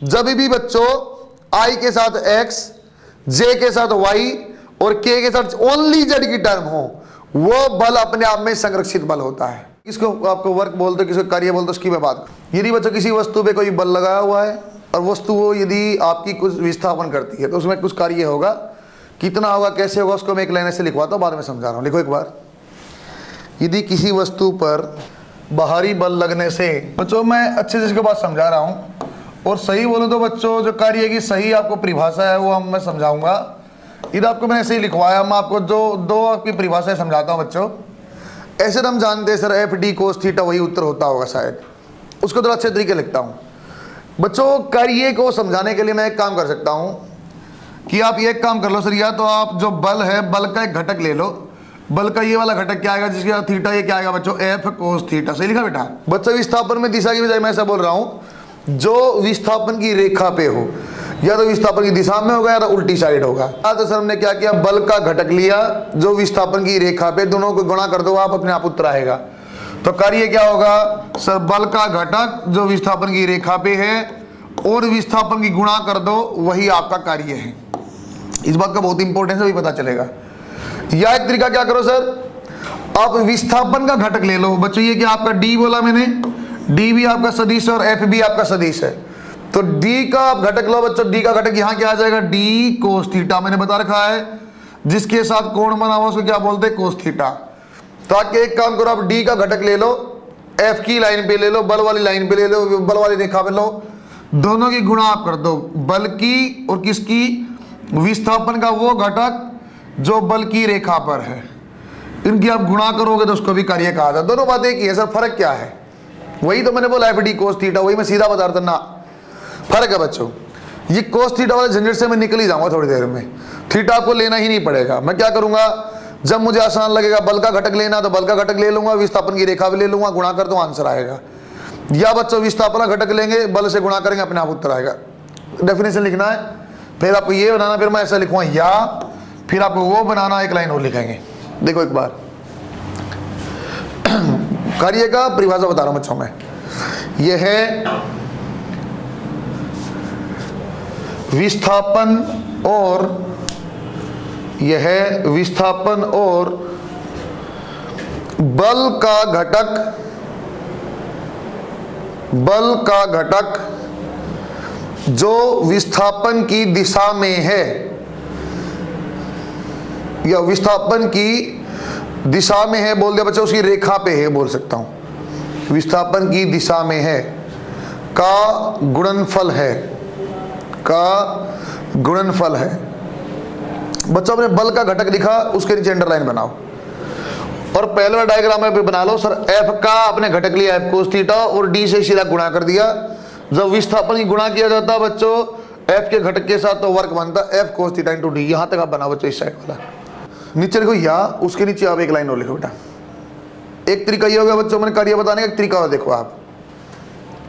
जब भी बच्चों आई के साथ एक्स, जे के साथ वाई और के के साथ ओनली जेड की टर्म हो, वो बल अपने आप में संरक्षित बल होता है। इसको आपको वर्क बोलते, किसको कार्य बोलते, उसकी मैं बात करूं। यदि बच्चों किसी वस्तु पे कोई बल लगाया हुआ है और वस्तु वो यदि आपकी कुछ विस्थापन करती है तो उसमें कुछ कार्य होगा, कितना होगा, कैसे होगा, उसको मैं एक लाइन से लिखवाता हूँ, बाद में समझा रहा हूँ। लिखो एक बार। यदि किसी वस्तु पर बाहरी बल लगने से, बच्चों मैं अच्छे से इसके बाद समझा रहा हूँ और सही बोलूँ तो बच्चों जो कार्य की सही आपको परिभाषा है वो मैं समझाऊंगा। इधर आपको मैंने ऐसे ही लिखवाया, मैं आपको जो दो आपकी परिभाषाएं समझाता हूँ बच्चों। ऐसे तो हम जानते हैं sir F d cos theta वही उत्तर होता होगा शायद, उसको थोड़ा अच्छे तरीके लिखता हूँ बच्चों। कार्य को समझाने के लिए मैं एक काम कर सकता हूँ कि आप ये एक काम कर लो सर, या तो आप जो बल है बल का एक घटक ले लो। बल का ये वाला घटक क्या आएगा, जिसके साथ थीटा, ये क्या आएगा बच्चों, एफ कोस थीटा। सही लिखा बेटा? बच्चों विस्थापन में दिशा की बजाय मैं ऐसा बोल रहा हूँ जो विस्थापन की रेखा पे हो, या तो विस्थापन की दिशा में होगा या तो उल्टी साइड होगा। तो सर हमने क्या किया, बल का घटक लिया जो विस्थापन की रेखा पे, दोनों को गुणा कर दो आप, अपने आप उत्तर आएगा। तो कार्य क्या होगा सर, बल का घटक जो विस्थापन की रेखा पे है और विस्थापन की गुणा कर दो, वही आपका कार्य है। इस बात का बहुत इंपॉर्टेंस है, वही पता चलेगा। या एक तरीका क्या करो सर, आप विस्थापन का घटक ले लो बच्चों। ये क्या आपका डी बोला मैंने, डी भी आपका सदिश है और एफ भी आपका सदिश है। तो डी का आप घटक लो बच्चों, डी का घटक यहाँ क्या आ जाएगा, डी कोस थीटा मैंने बता रखा है, जिसके साथ कोण बना हुआ उसको क्या बोलते हैं, कोस थीटा। तो आके एक काम करो, आप डी का घटक ले लो, एफ की लाइन पे ले लो, बल वाली लाइन पे ले लो, बल वाली रेखा पे लो, दोनों की गुणा आप कर दो, बल की और किसकी, विस्थापन का वो घटक जो बल की रेखा पर है, इनकी आप गुणा करोगे तो उसको भी कार्य कहा जाता है। दोनों बातें एक ही है सर, फर्क क्या है, वही तो मैंने बोला एफ डी कोस थीटा, वही मैं सीधा बता रहा था ना, फर्क है बच्चों। ये कोस थीटा वाले झंझट से मैं निकल ही जाऊंगा थोड़ी देर में, थीटा आपको लेना ही नहीं पड़ेगा। मैं क्या करूंगा, जब मुझे आसान लगेगा बल का घटक लेना तो बल का घटक ले लूंगा, विस्थापन की रेखा भी ले लूंगा, गुणा कर दो आंसर आएगा। या बच्चों विस्थापन का घटक लेंगे, बल से गुणा करेंगे, अपने आप उत्तर आएगा। डेफिनेशन लिखना है, फिर आपको ये बनाना, फिर मैं ऐसा लिखूंगा या, फिर आपको वो बनाना, एक लाइन और लिखेंगे। देखो एक बार कार्य का परिभाषा बता रहा हूं बच्चों में, यह है विस्थापन और, यह है विस्थापन और बल का घटक, बल का घटक जो विस्थापन की दिशा में है, या विस्थापन की दिशा में है बोल दिया बच्चों, उसकी रेखा पे है बोल सकता हूं, विस्थापन की दिशा में है का गुणनफल है, का गुणनफल है। बच्चों अपने बल का घटक लिखा, उसके नीचे अंडरलाइन बनाओ और पहले वाला डायग्राम में बना लो सर। एफ का अपने घटक लिया एफ कोस थीटा और डी से सीधा गुणा कर दिया। जब विस्थापन की गुणा किया जाता है बच्चों एफ के घटक के साथ, तो वर्क बनता है F cos theta into D. यहां तक आप बना बच्चों, इस साइड वाला नीचे लिखो, या उसके नीचे आप एक लाइन और लिखो बेटा। एक तरीका ये हो गया बच्चों मैंने कार्य बताने का, एक तरीका और देखो आप,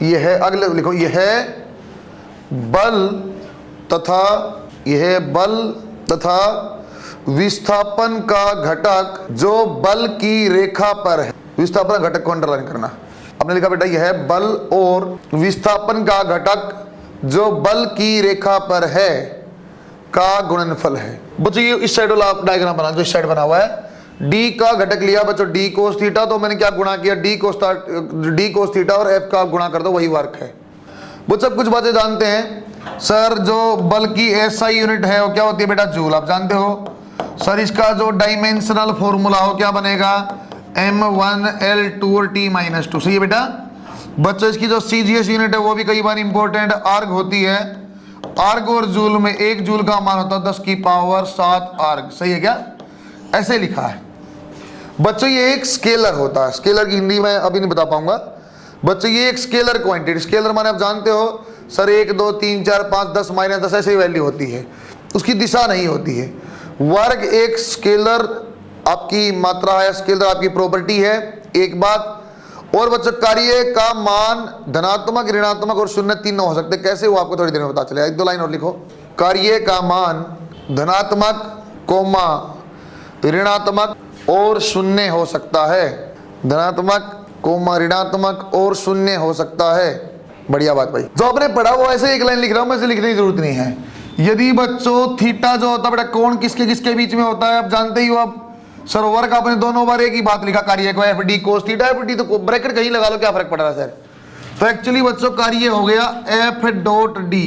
ये है अगले लिखो, यह है बल तथा, यह है बल तथा विस्थापन का घटक जो बल की रेखा पर है। विस्थापन का घटक को अंडरलाइन करना, आपने लिखा बेटा यह है बल और विस्थापन का घटक जो बल की रेखा पर है का गुणनफल है। बच्चों ये इस साइड वाला आप डायग्राम बना, जो इस साइड बना हुआ है, डी का घटक लिया बच्चों डी कोस थीटा, तो मैंने क्या गुणा किया, डी कोस थीटा और एफ का गुणा कर दो, वही वर्क है। बच्चों कुछ बातें जानते हैं सर, जो बल की एसआई यूनिट है वो क्या होती है बेटा, जूल, आप जानते हो सर। इसका जो डायमेंशनल फॉर्मूला हो क्या बनेगा, m1l2 और t-2। सही है बेटा। बच्चों इसकी जो सीजीएस यूनिट है वो भी कई बार इंपॉर्टेंट आर्ग होती है। आर्ग और जूल में 1 जूल का मान होता है 10⁻7 आर्ग। सही है क्या, ऐसे लिखा है बच्चों। ये एक स्केलर होता है, स्केलर की हिंदी में अभी नहीं बता पाऊंगा बच्चों। ये एक स्केलर क्वांटिटी, स्केलर माने आप जानते हो सर 1 2 3 4 5 10 -10 ऐसी वैल्यू होती है, उसकी दिशा नहीं होती है। वर्ग एक स्केलर आपकी मात्रा है, स्केलर आपकी प्रॉपर्टी है। एक बात और बच्चों, कार्य का मान धनात्मक, ऋणात्मक और शून्य तीनों हो सकते हैं। कैसे वो आपको थोड़ी देर में पता चलेगा। 1 2 लाइन और लिखो। कार्य का मान धनात्मक, कोमा, ऋणात्मक और शून्य हो सकता है। धनात्मक, कोमा, ऋणात्मक और शून्य हो सकता है। बढ़िया बात भाई। जो आपने पढ़ा वो ऐसे एक लाइन लिख रहा हूं मैं, ऐसे लिखने की जरूरत नहीं है। यदि बच्चों थीटा जो होता है बेटा कोण किसके किसके बीच में होता है, आप जानते ही हो। अब सर वर्क आपने दोनों बार एक ही बात लिखा, कार्य को F d cos theta, F D तो ब्रैकेट कहीं लगा लो, क्या फर्क पड़ रहा है सर। तो एक्चुअली बच्चों कार्य हो गया F dot D,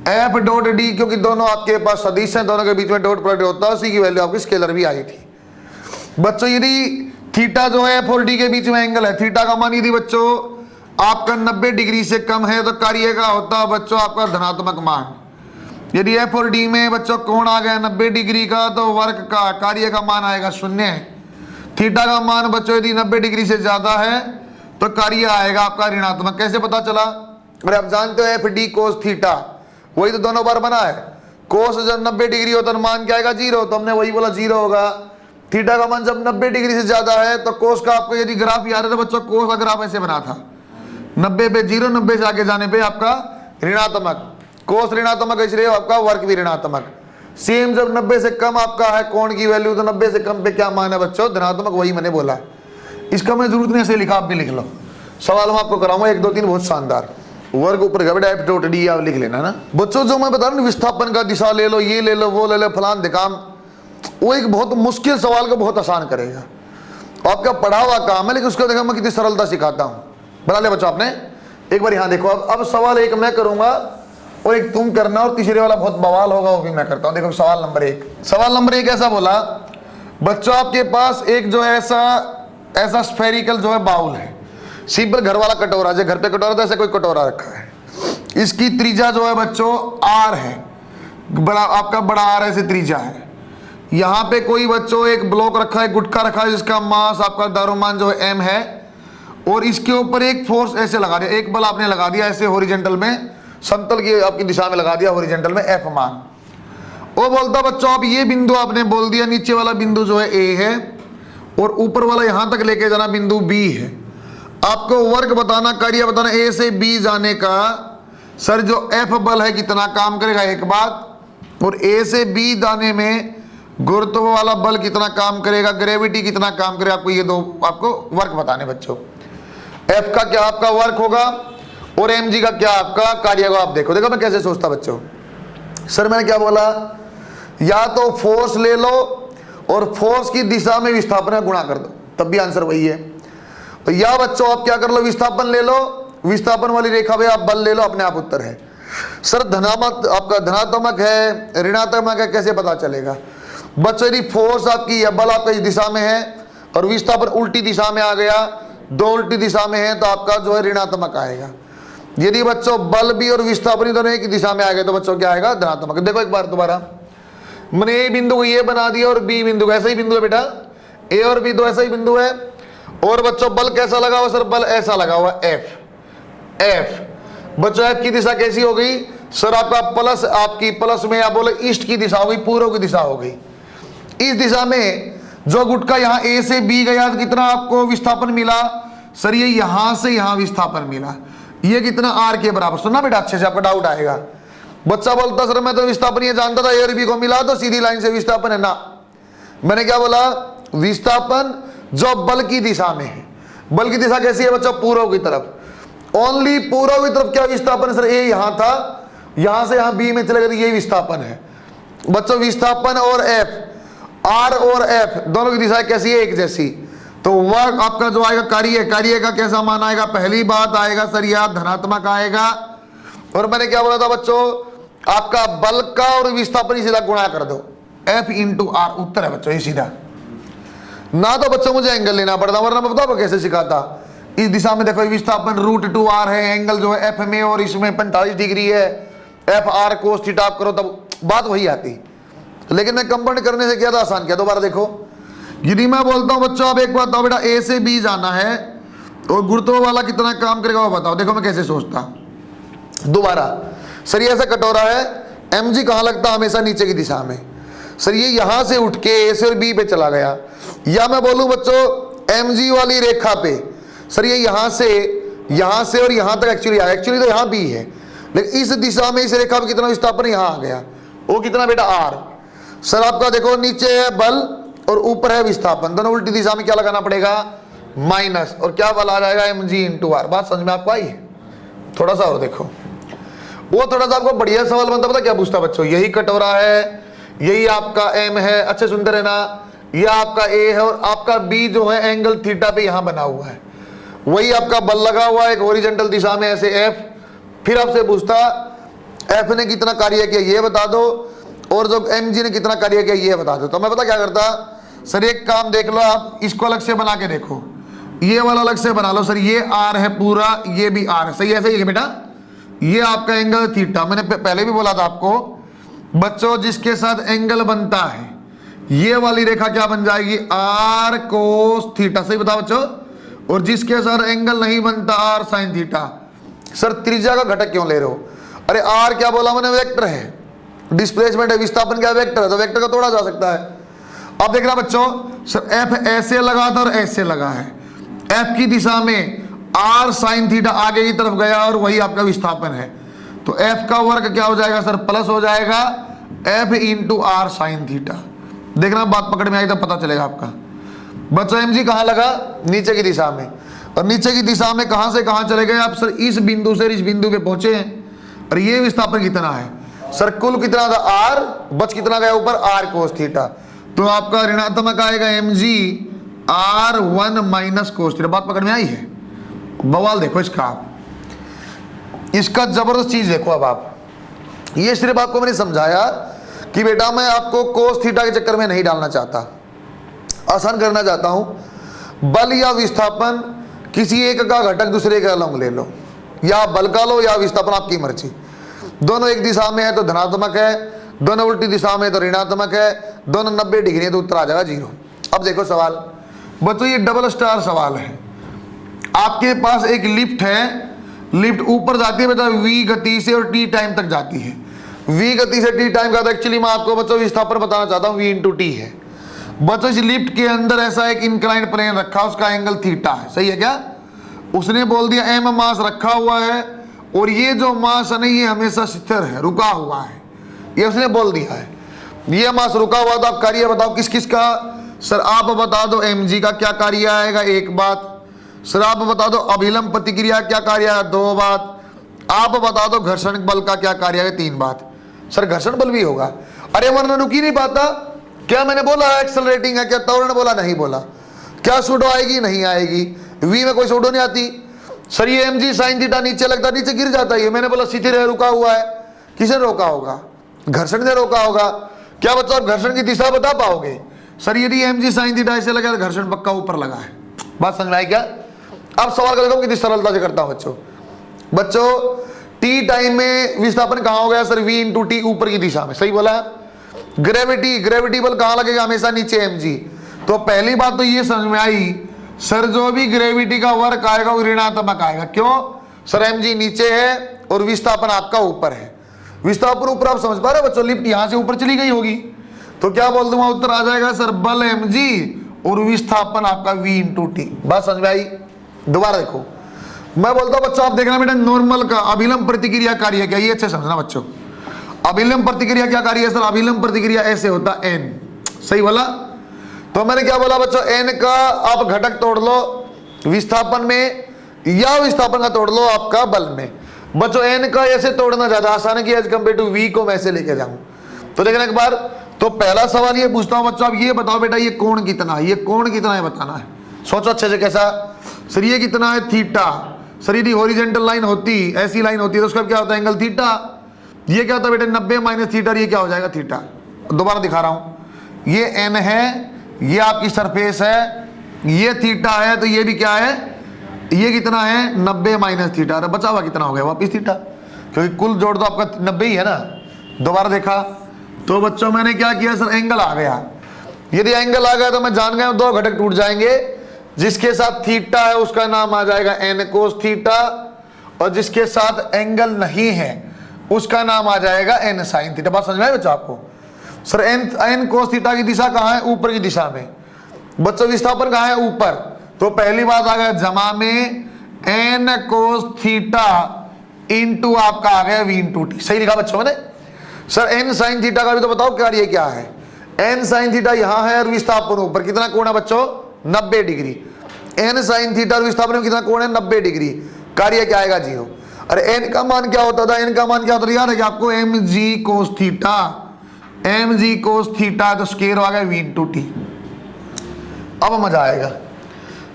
F dot D, क्योंकि दोनों आपके पास सदिश हैं, दोनों के बीच में डॉट प्रोडक्ट होता है, उसी की वैल्यू आपकी स्केलर भी आई थी। बच्चों यदि थीटा जो है एफ और डी के बीच में एंगल है, थीटा का मान यदि बच्चों आपका 90 डिग्री से कम है तो कार्य का होता है बच्चों आपका धनात्मक मान। यदि एफ और डी में बच्चों कोण आ गया 90 डिग्री का तो वर्क का कार्य का मान आएगा 0। थीटा का मान बच्चों यदि 90 डिग्री से ज्यादा है तो कार्य आएगा आपका ऋणात्मक। कैसे पता चला? अरे आप जानते हो एफ डी कोस थीटा, वही तो दोनों बार बना है। कोस जब 90 डिग्री होता है मान क्या आएगा 0, तो हमने वही बोला 0 होगा। थीटा का मान जब 90 डिग्री से ज्यादा है तो कोस का आपको यदि ग्राफ याद है तो बच्चों कोस का ग्राफ ऐसे बना था, 90 पे 0, 90 से आगे जाने पे आपका ऋणात्मक, कोस ऋणात्मक इसलिए आपका वर्क भी ऋणात्मक। सेम जब 90 से कम आपका है कोण की वैल्यू तो 90 से कम पे क्या मान है बच्चों? धनात्मक, वही मैंने बोला। इसका मैं जरूरत नहीं ऐसे लिखा, आप भी लिख लो। सवाल मैं आपको कराऊंगा 1 2 3 बहुत शानदार। वर्ग ऊपर का बेटा एफ डॉट डी आप लिख लेना ना बच्चों। जो मैं बता रहा हूँ विस्थापन का दिशा ले लो, ये ले लो, वो ले लो, फलान दिकाम, वो एक बहुत मुश्किल सवाल को बहुत आसान करेगा। आपका पढ़ा हुआ काम है लेकिन उसको देखा मैं कितनी सरलता सिखाता हूँ। बना ले बच्चों आपने एक बार यहाँ देखो। अब सवाल एक मैं करूंगा और एक तुम करना, और तीसरे वाला बहुत बवाल होगा वो भी मैं करता हूँ। देखो सवाल नंबर 1, सवाल नंबर 1 ऐसा बोला बच्चों आपके पास एक जो है ऐसा स्फेरिकल जो है बाउल है, सिंपल घर वाला कटोरा, जो घर पे कटोरा था ऐसे कोई कटोरा रखा है। इसकी त्रिज्या जो है बच्चों आर है, बड़ा आपका बड़ा आर ऐसे त्रिज्या है। यहाँ पे कोई बच्चों एक ब्लॉक रखा है, गुटखा रखा है जिसका मास आपका द्रव्यमान जो है एम है, और इसके ऊपर एक फोर्स ऐसे लगा दिया, एक बल आपने लगा दिया ऐसे हॉरिजॉन्टल में, समतल की आपकी दिशा में लगा दिया हॉरिजॉन्टल में, एफ मान। वो बोलता बच्चों आप ये बिंदु आपने बोल दिया, नीचे वाला बिंदु जो है ए है और ऊपर वाला यहां तक लेके जाना बिंदु बी है। आपको वर्क बताना, कार्य बताना ए से बी जाने का। सर जो एफ बल है कितना काम करेगा एक बात, और ए से बी जाने में गुरुत्व वाला बल कितना काम करेगा, ग्रेविटी कितना काम करेगा, आपको ये दो आपको वर्क बताने बच्चों। एफ का क्या आपका वर्क होगा और एम जी का क्या आपका कार्य होगा। आप देखो देखो मैं कैसे सोचता बच्चों। सर मैंने क्या बोला, या तो फोर्स ले लो और फोर्स की दिशा में विस्थापन का गुणा कर दो, तब भी आंसर वही है। तो या बच्चों आप क्या कर लो, विस्थापन ले लो, विस्थापन वाली रेखा पे आप बल ले लो, अपने आप उत्तर है। सर धनात्मक आपका धनात्मक है ऋणात्मक है, कैसे पता चलेगा बच्चों? यदि फोर्स आपकी या बल आपका इस दिशा में है और विस्थापन उल्टी दिशा में आ गया, दो उल्टी दिशा में है तो आपका जो है ऋणात्मक आएगा। यदि बच्चों बल भी और विस्थापन दोनों एक दिशा में आ गए तो बच्चों क्या आएगा? धनात्मक। देखो एक बार दोबारा, मैंने ए बिंदु को ये बना दिया और बी बिंदु को ऐसा ही बिंदु है बेटा, ए और बी दो ऐसा ही बिंदु है। और बच्चों बल कैसा लगा हुआ? सर बल ऐसा लगा हुआ एफ। एफ बच्चों एफ की दिशा कैसी हो गई? सर आपका प्लस, आपकी प्लस में आप बोले ईस्ट की दिशा हो गई, पूर्व की दिशा हो गई। इस दिशा में जो गुटका यहाँ ए से बी गया तो कितना आपको विस्थापन मिला? सर ये यहां से यहां विस्थापन मिला, ये कितना आर के बराबर। सुनना बेटा अच्छे से, आपका डाउट आएगा। बच्चा बोलता सर मैं तो विस्थापन ये जानता था, ए और बी को मिला तो सीधी लाइन से विस्थापन है ना। मैंने क्या बोला? विस्थापन जो बल की दिशा में है। बल की दिशा कैसी है बच्चा? पूर्व की तरफ। ओनली पूर्व की तरफ क्या विस्थापन? सर ए यहां था, यहां से यहां बी में चले गए तो ये विस्थापन है बच्चों। विस्थापन और एफ, आर और एफ दोनों की दिशा कैसी है? एक जैसी। तो वर्क आपका जो आएगा कार्य, कार्य का कैसा मान आएगा? पहली बात आएगा सर या धनात्मक आएगा। और मैंने क्या बोला था बच्चों, आपका बल का और विस्थापन सीधा गुणा कर दो, एफ इंटू आर, उत्तर है बच्चों ये सीधा। ना तो बच्चों मुझे एंगल लेना पड़ता, वरना मैं बताओ कैसे सिखाता। इस दिशा में देखो विस्थापन √2r है, एंगल जो है एफ में और इसमें 45 डिग्री है, एफ आर कोस थीटा आप करो तब बात वही आती। लेकिन मैं कंपाउंड करने से क्या था, आसान किया। दोबारा देखो, यदि मैं बोलता हूं बच्चों आप एक बात बताओ बेटा, ए से बी जाना है और गुरुत्व वाला कितना काम करेगा वो बताओ। देखो मैं कैसे सोचता। दोबारा सर ये ऐसा कटोरा है, एम जी कहां लगता? हमेशा नीचे की दिशा में। सर ये यहां से उठ के ए से और बी पे चला गया। या मैं बोलूं बच्चों एम जी वाली रेखा पे, सर ये यहां से और यहां तक एक्चुअली तो यहां बी है, लेकिन इस दिशा में इस रेखा में कितना विस्थापन यहां आ गया, वो कितना बेटा? आर। सर आपका देखो नीचे है बल और ऊपर है विस्थापन, दोनों उल्टी दिशा में क्या लगाना पड़ेगा? माइनस, और क्या बल आ जाएगा? M g into r. बात समझ में आपको आई है? थोड़ा सा और देखो, वो थोड़ा सा आपको बढ़िया सवाल बनता, पता क्या पूछता बच्चों, यही कटोरा है, यही आपका एम है, अच्छे सुनते रहना, यह आपका ए है और आपका बी जो है एंगल थीटा पे यहां बना हुआ है, वही आपका बल लगा हुआ है एक हॉरिजॉन्टल दिशा में ऐसे एफ। फिर आपसे पूछता एफ ने कितना कार्य किया ये बता दो, और जो एम जी ने कितना कार्य किया ये बता दो। तो मैं पता क्या करता सर, एक काम देख लो आप, इसको अलग से बना के देखो, ये वाला अलग से बना लो सर, ये आर है पूरा, ये भी आर है, सही है, सही है बेटा, ये आपका एंगल थीटा। मैंने पहले भी बोला था आपको बच्चों, जिसके साथ एंगल बनता है ये वाली रेखा क्या बन जाएगी, आर कोस थीटा, सही बताओ बच्चों। और जिसके साथ एंगल नहीं बनता आर साइन थीटा। सर त्रिज्या का घटक क्यों ले रहे हो, अरे आर क्या बोला मैंने, वेक्टर है, डिस्प्लेसमेंट है, विस्थापन क्या वेक्टर है, तो वेक्टर का तोड़ा जा सकता है। अब देखना बच्चों, सर एफ ऐसे लगा था और ऐसे लगा है, एफ की दिशा में आर साइन थीटा आगे की तरफ गया और वही आपका विस्थापन है, तो एफ का वर्ग क्या हो जाएगा सर, प्लस हो जाएगा f into r sine theta. देखना बात पकड़ में आई तो पता चलेगा आपका। बच्चों एम जी कहाँ लगा, नीचे की दिशा में, और नीचे की दिशा में कहां से कहां चले गए आप सर, इस बिंदु से इस बिंदु पे पहुंचे हैं, और ये विस्थापन कितना है सर, कुल कितना था आर, बच कितना गया ऊपर आर कोस थीटा, तो आपका ऋणात्मक आएगा m g r 1 minus cos theta. बात पकड़ में आई है, बवाल देखो इसका, इसका जबरदस्त चीज देखो। अब आप ये सिर्फ आपको मैंने समझाया कि बेटा मैं आपको कोस थीटा के चक्कर में नहीं डालना चाहता, आसान करना चाहता हूं। बल या विस्थापन किसी एक का घटक दूसरे का लॉन्ग ले लो, या बल का लो या विस्थापन, आपकी मर्जी। दोनों एक दिशा में है तो धनात्मक है, दोनों उल्टी दिशा में तो ऋणात्मक है, दोनों 90 डिग्री है तो उत्तर आ जाएगा 0। अब देखो सवाल बच्चों, ये डबल स्टार सवाल है। आपके पास एक लिफ्ट है, लिफ्ट ऊपर जाती है बेटा v गति से और t टाइम तक जाती है। v गति से t टाइम का, तो एक्चुअली मैं आपको बच्चों विस्थापन बताना चाहता हूँ, v इंटू टी है। बच्चों इस लिफ्ट के अंदर ऐसा एक इंक्लाइंड प्लेन रखा, उसका एंगल थीटा है, सही है क्या। उसने बोल दिया एम मास रखा हुआ है, और ये जो मास है ना ये हमेशा स्थिर है, रुका हुआ है, ये उसने बोल दिया है, ये मास रुका हुआ। तो आप कार्य बताओ किस किस का सर, आप बता दो एम जी का क्या कार्य आएगा, एक बात। सर आप बता दो अभिलंब प्रतिक्रिया क्या कार्य आएगा, 2 बात। आप बता दो घर्षण बल का क्या कार्य आएगा, 3 बात। सर घर्षण बल भी होगा, अरे वरना रुक ही नहीं पाता। क्या मैंने बोला एक्सेलरेटिंग है, क्या त्वरण बोला, नहीं बोला। क्या सूडो आएगी, नहीं आएगी, वी में कोई सूडो नहीं आती। सर ये एम जी साइन थीटा नीचे लगता है, नीचे गिर जाता है, मैंने बोला स्थिर है, रुका हुआ है। किसने रोका होगा, घर्षण ने रोका होगा। क्या बच्चों आप घर्षण की दिशा बता पाओगे, सर यदि एम जी साइन थीटा ऐसे लगा तो घर्षण पक्का ऊपर लगा है। बात समझ में आई क्या। अब सवाल का देखो कितनी सरलता से करता हूं बच्चों टी टाइम में विस्थापन कहां हो गया सर, v इंटू टी, ऊपर की दिशा में, सही बोला। ग्रेविटी बल कहां लगेगा, हमेशा नीचे एम जी। तो पहली बात तो ये समझ में आई सर, जो भी ग्रेविटी का वर्क आएगा वो ऋणात्मक आएगा। क्यों सर, एम जी नीचे है और विस्थापन आपका ऊपर है। विस्थापन ऊपर आप समझ पा रहे हो बच्चों, लिफ्ट यहां से ऊपर चली गई होगी, तो क्या बोल दूंगा उत्तर आ जाएगा सर, बल एम जी और विस्थापन आपका v इंटू टी। बात समझ में आई। दोबारा देखो मैं बोलता हूं बच्चों, आप देखना बेटा नॉर्मल का अभिलंब प्रतिक्रिया कार्य क्या, ये अच्छे समझना बच्चों। अभिलंब प्रतिक्रिया क्या कार्य है सर, अभिलंब प्रतिक्रिया ऐसे होता n, सही बोला। तो मैंने क्या बोला बच्चों, n का आप घटक तोड़ लो विस्थापन में, या विस्थापन का तोड़ लो आपका बल में। बच्चों n का ऐसे तोड़ना ज्यादा आसान है कि एज कंपेयर टू v को मैं ऐसे लेके जाऊं। तो देखना एक बार, तो पहला सवाल ये पूछता हूं बच्चों, आप ये बताओ बेटा ये कोण कितना है, ये कोण कितना है बताना है। सोचो अच्छे से कैसा सर, ये कितना है थीटा। सर यदि हॉरिजॉन्टल लाइन होती, ऐसी लाइन होती है तो उसका क्या होता है एंगल थीटा। ये क्या होता है बेटा 90 माइनस थीटा, ये क्या हो जाएगा थीटा। दोबारा दिखा रहा हूं, ये n है, ये आपकी सरफेस है, ये थीटा है, तो ये भी क्या है, ये कितना है 90 माइनस थीटा। अरे बचा हुआ कितना हो गया वापिस थीटा, क्योंकि कुल जोड़ तो आपका 90 ही है ना। दोबारा देखा तो बच्चों मैंने क्या किया सर, एंगल आ गया। यदि एंगल आ गया तो मैं जान गया 2 घटक टूट जाएंगे, जिसके साथ थीटा है उसका नाम आ जाएगा n कोस थीटा, और जिसके साथ एंगल नहीं है उसका नाम आ जाएगा n साइन थीटा। बात समझ में आई बच्चों आपको। सर n कोस थीटा की दिशा कहां है, ऊपर की दिशा में। बच्चों विस्थापन कहां है, ऊपर। तो पहली बात आ गया जमा में n कोस थीटा इंटू आपका आ गया v इंटू टी। सही लिखा बच्चों मैंने। सर n साइन थीटा का भी तो बताओ कार्य क्या है। n साइन थीटा यहां है और विस्थापन ऊपर, कितना कोण है बच्चों 90 डिग्री। n साइन थीटा और विस्थापन में कितना कोण है 90 डिग्री। कार्य क्या आएगा 0। अरे एन का मान क्या होता था, एन का मान क्या होता था याद है कि आपको m g cos theta, m g cos theta तो स्क्वायर आ गया वी इंटू टी। अब मजा आएगा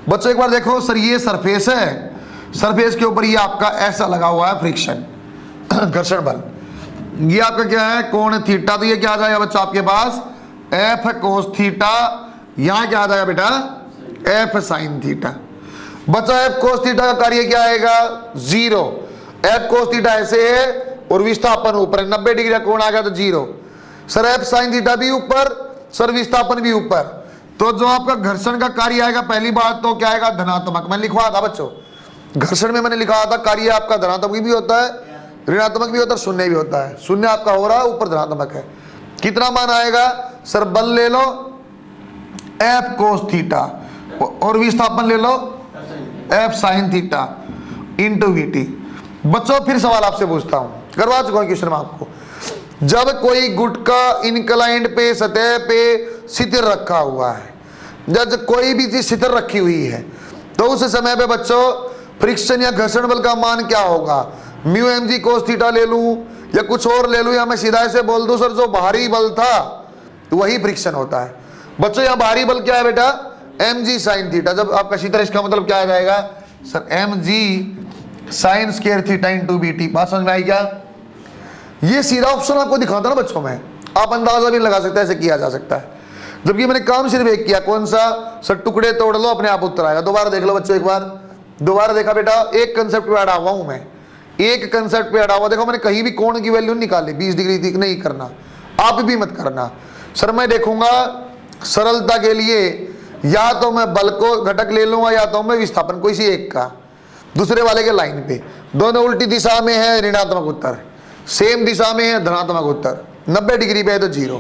बच्चों। एक बार देखो सर, ये सरफेस है, सरफेस के ऊपर ये आपका ऐसा लगा हुआ है फ्रिक्शन घर्षण बल, ये आपका क्या है कोण थीटा, तो ये क्या आ जाएगा बच्चों आपके पास एफ कोस थीटा, यहां क्या आ जाएगा बेटा एफ साइन थीटा। बच्चा एफ कोस थीटा का कार्य क्या आएगा 0, एफ कोस थीटा ऐसे है और विस्थापन ऊपर है, 90 डिग्री का कोण आ गया तो 0। सर एफ साइन थीटा भी ऊपर, सर विस्थापन भी ऊपर, तो जो आपका घर्षण का कार्य आएगा पहली बात तो क्या आएगा धनात्मक। मैंने लिखवा था बच्चों, घर्षण में मैंने लिखा था कार्य आपका धनात्मक भी होता है, ऋणात्मक भी होता है, शून्य भी होता है। शून्य आपका हो रहा है, ऊपर धनात्मक है। कितना मान आएगा सर, बल ले लो एफ कोस थीटा और विस्थापन ले लो F sine theta into we T. बच्चों फिर सवाल आपसे पूछता हूं, करवा चुका हूं क्वेश्चन में आपको। जब कोई गुटका इनक्लाइंड पे सतह पे स्थिर रखा हुआ है, जब कोई भी चीज स्थिर रखी हुई है तो उस समय पे बच्चों फ्रिक्शन या घर्षण बल का मान क्या होगा, mu m g cos theta ले लूं या कुछ और ले लूं, या मैं सीधा ऐसे बोल दूं सर जो बाहरी बल था वही फ्रिक्शन होता है। बच्चों यहाँ बाहरी बल क्या है बेटा एम जी साइन थीटा। जब आपका सीधा इसका मतलब क्या आ जाएगा sir m g sine square theta into b t. बात समझ में आई क्या? ये सीधा ऑप्शन आपको दिखाता ना बच्चों में, आप अंदाजा भी लगा सकते हैं ऐसे किया जा सकता है। जबकि मैंने काम सिर्फ एक किया, कौन सा सर, टुकड़े तोड़ लो अपने आप उत्तर आएगा। दोबारा देख लो बच्चों, एक बार दोबारा देखा बेटा, एक कंसेप्ट पे अड़ा हुआ हूं मैं, एक कंसेप्ट पे अड़ा हुआ। देखो मैंने कहीं भी कोण की वैल्यू निकाली, 20 डिग्री तक नहीं करना, आप भी मत करना। सर मैं देखूंगा सरलता के लिए या तो मैं बल को घटक ले लूंगा या तो मैं विस्थापन कोई सी एक का, दूसरे वाले के लाइन पे, दोनों उल्टी दिशा में है ऋणात्मक उत्तर, सेम दिशा में है धनात्मक उत्तर, 90 डिग्री पे है तो 0।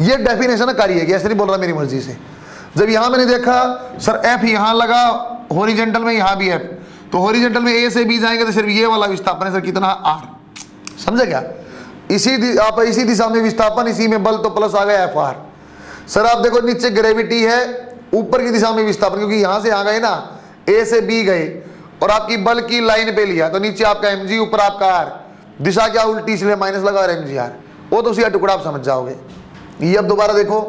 ये डेफिनेशन कार्य है, ऐसे नहीं बोल रहा मेरी मर्जी से। जब यहां मैंने देखा सर एफ यहां लगा हॉरिजॉन्टल में, यहां भी एफ, तो हॉरिजॉन्टल में ए से बी जाएंगे तो सिर्फ ये वाला विस्थापन है सर, कितना आर, समझे क्या? इसी दिशा में विस्थापन, इसी में बल, तो प्लस आ गया एफ आर। सर आप देखो नीचे ग्रेविटी है, ऊपर की दिशा में विस्थापन, क्योंकि यहां से आ गए ना, ए से बी गए और आपकी बल की लाइन पे लिया तो नीचे आपका एम जी, ऊपर आपका आर, दिशा क्या उल्टी इसलिए माइनस लगा एम जी आर, वो तो उसी टुकड़ा आप समझ जाओगे। ये अब दोबारा देखो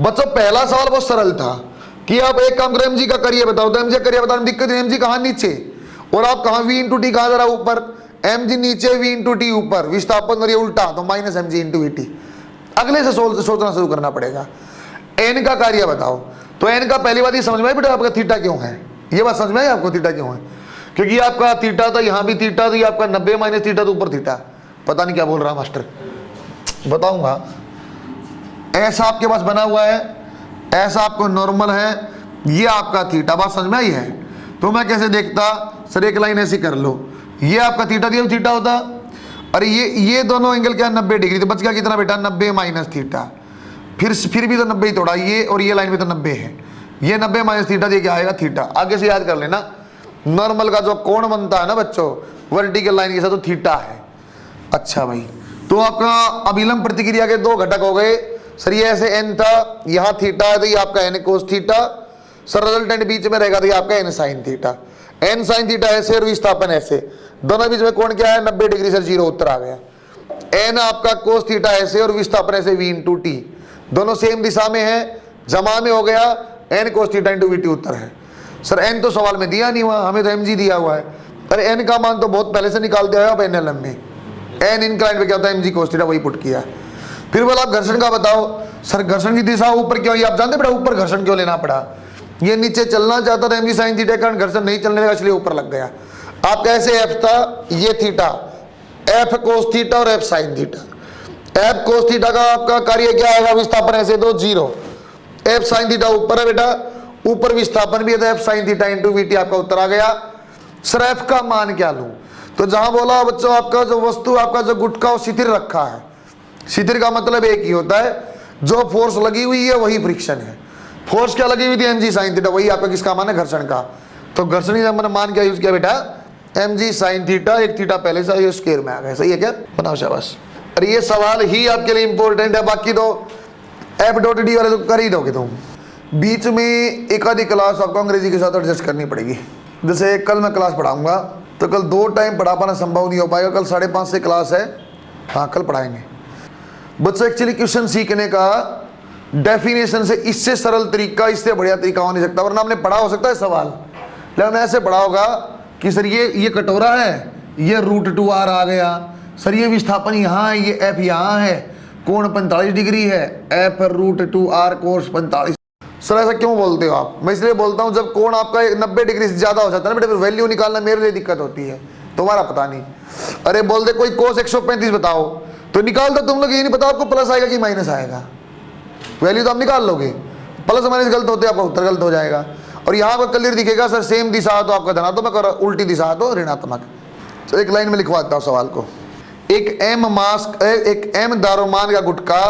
बच्चों, पहला सवाल बहुत सरल था कि आप एक काम करो एम जी का करिए बताओ, तो एम जी करिए बताओ, दिक्कत है एम जी कहां नीचे और आप कहां वी इंटू टी कहां जरा ऊपर, एम जी नीचे वी इंटू टी ऊपर, विस्थापन और ये उल्टा तो minus m g into we t. अगले से सोचना शुरू करना पड़ेगा। एन का कार्य बताओ, तो एन का पहली बात ये समझ में आई बेटा आपका थीटा क्यों है, ये बात समझ में आई आपको थीटा क्यों है? क्योंकि आपका थीटा तो यहां भी थीटा, तो ये आपका 90 माइनस थीटा तो ऊपर थीटा, पता नहीं क्या बोल रहा मास्टर, बताऊंगा। ऐसा आपके पास बना हुआ है, ऐसा आपको नॉर्मल है, ये आपका थीटा, बात समझ में आई है? तो मैं कैसे देखता सर, एक लाइन ऐसी कर लो, ये आपका थीटा दिया थीटा होता, अरे ये दोनों एंगल क्या 90 डिग्री, तो बच गया कितना बेटा 90 माइनस थीटा, फिर भी तो 90 ही तोड़ा, ये और ये लाइन में तो 90 है, ये 90 माइनस थीटा, ये क्या आएगा थीटा। आगे से याद कर लेना, नॉर्मल का जो कोण बनता है ना बच्चों वर्टिकल लाइन के साथ, तो थीटा है। अच्छा भाई, तो आपका अभिलंब प्रतिक्रिया के दो घटक हो गए सर, ये ऐसे एन था, यहाँ थीटा है तो ये आपका N cos theta, sir resultant बीच में रहेगा तो ये आपका N sine theta. N sine theta ऐसे और विस्थापन ऐसे, दोनों बीच में कोण क्या है 90 डिग्री सर, 0 उत्तर आ गया। एन आपका कोस थीटा ऐसे और विस्थापन ऐसे वी इंटू टी, दोनों सेम दिशा में है, जमा में हो गया, N cos theta into we T उत्तर है। सर एन तो सवाल में दिया नहीं हुआ, हमें तो एम जी दिया हुआ है। अरे एन का मान तो बहुत पहले से निकालते हो आप एनएलएम में, एन इंक्लाइंड पे क्या होता है एम जी कोस थीटा, वही पुट किया। फिर बोला आप घर्षण का बताओ, सर घर्षण की दिशा ऊपर क्यों, ये आप जानते पड़ा ऊपर घर्षण क्यों लेना पड़ा, ये नीचे चलना चाहता था एम जी साइन थीटा, कारण घर्षण नहीं चलने लगा इसलिए ऊपर लग गया। आपका ऐसे एफ था, ये थीटा, एफ कोस थीटा और F sine theta. F cos theta का आपका कार्य क्या आएगा, विस्थापन ऐसे दो 0, एफ साइन थीटा ऊपर है बेटा, ऊपर विस्थापन भी है तो F sine theta into we T आपका उत्तर आ गया। सर एफ का मान क्या लूं, तो जहां बोला बच्चों आपका जो वस्तु आपका जो गुटका वो शिथिर रखा है, शिथिर का मतलब एक ही होता है, जो फोर्स लगी हुई है वही फ्रिक्शन है। फोर्स क्या लगी हुई थी एम जी साइन थीटा, वही आपका किसका मान है घर्षण का, तो घर्षण ही मैंने मान क्या यूज किया बेटा एम जी साइन थीटा, एक थीटा पहले से ये स्क्वायर में आ गया, सही है क्या, बनाओ शाबाश। अरे ये सवाल ही आपके लिए इंपॉर्टेंट है, बाकी तो एफ डॉट डी वाले तो कर ही दोगे तुम। बीच में एक आधी क्लास आपको अंग्रेजी के साथ एडजस्ट करनी पड़ेगी, जैसे कल मैं क्लास पढ़ाऊंगा तो कल 2 टाइम पढ़ा पाना संभव नहीं हो पाएगा। कल 5:30 से क्लास है, हाँ कल पढ़ाएंगे बच्चों। एक्चुअली क्वेश्चन सीखने का डेफिनेशन से इससे सरल तरीका, इससे बढ़िया तरीका हो नहीं सकता। वरना हमने पढ़ा हो सकता है सवाल, लेकिन ऐसे पढ़ा होगा कि सर ये कटोरा है, ये √2r आ गया, सर ये विस्थापन यहाँ है, ये f यहाँ है, कोण 45 डिग्री है, f √2r cos 45। सर ऐसा क्यों बोलते हो आप? मैं इसलिए बोलता हूँ जब कोण आपका 90 डिग्री से ज्यादा हो जाता है ना बेटे, फिर वैल्यू निकालना मेरे लिए दिक्कत होती है, तुम्हारा पता नहीं। अरे बोल दे कोई cos 135 बताओ तो निकाल दो तुम लोग, ये नहीं पता आपको प्लस आएगा कि माइनस आएगा। वैल्यू तो आप निकाल लोगे, प्लस माइनस गलत होते आपका उत्तर गलत हो जाएगा। और यहाँ पर क्लियर दिखेगा सर सेम दिशा हो तो आपका धनात्मक और उल्टी दिशा हो तो ऋणात्मक। तो एक लाइन में लिखवा देता हूँ सवाल को। एक एम द्रव्यमान का गुटका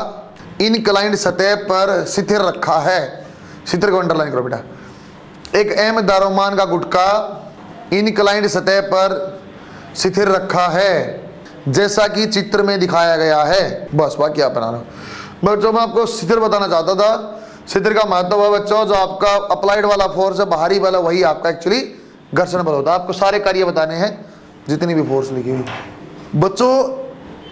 इनक्लाइंड सतह पर स्थिर रखा है। स्थिर को अंडरलाइन करो बेटा। एक एम द्रव्यमान का गुटका इनक्लाइंड सतह पर स्थिर रखा है जैसा कि चित्र में दिखाया गया है। बस बाकी आप बना रहा हूँ बच्चों। मैं आपको स्थिर बताना चाहता था। स्थिर का महत्व है बच्चों, जो आपका अप्लाइड वाला फोर्स है, बाहरी वाला, वही आपका एक्चुअली घर्षण बल होता है। आपको सारे कार्य बताने हैं जितनी भी फोर्स लिखी हुई। बच्चों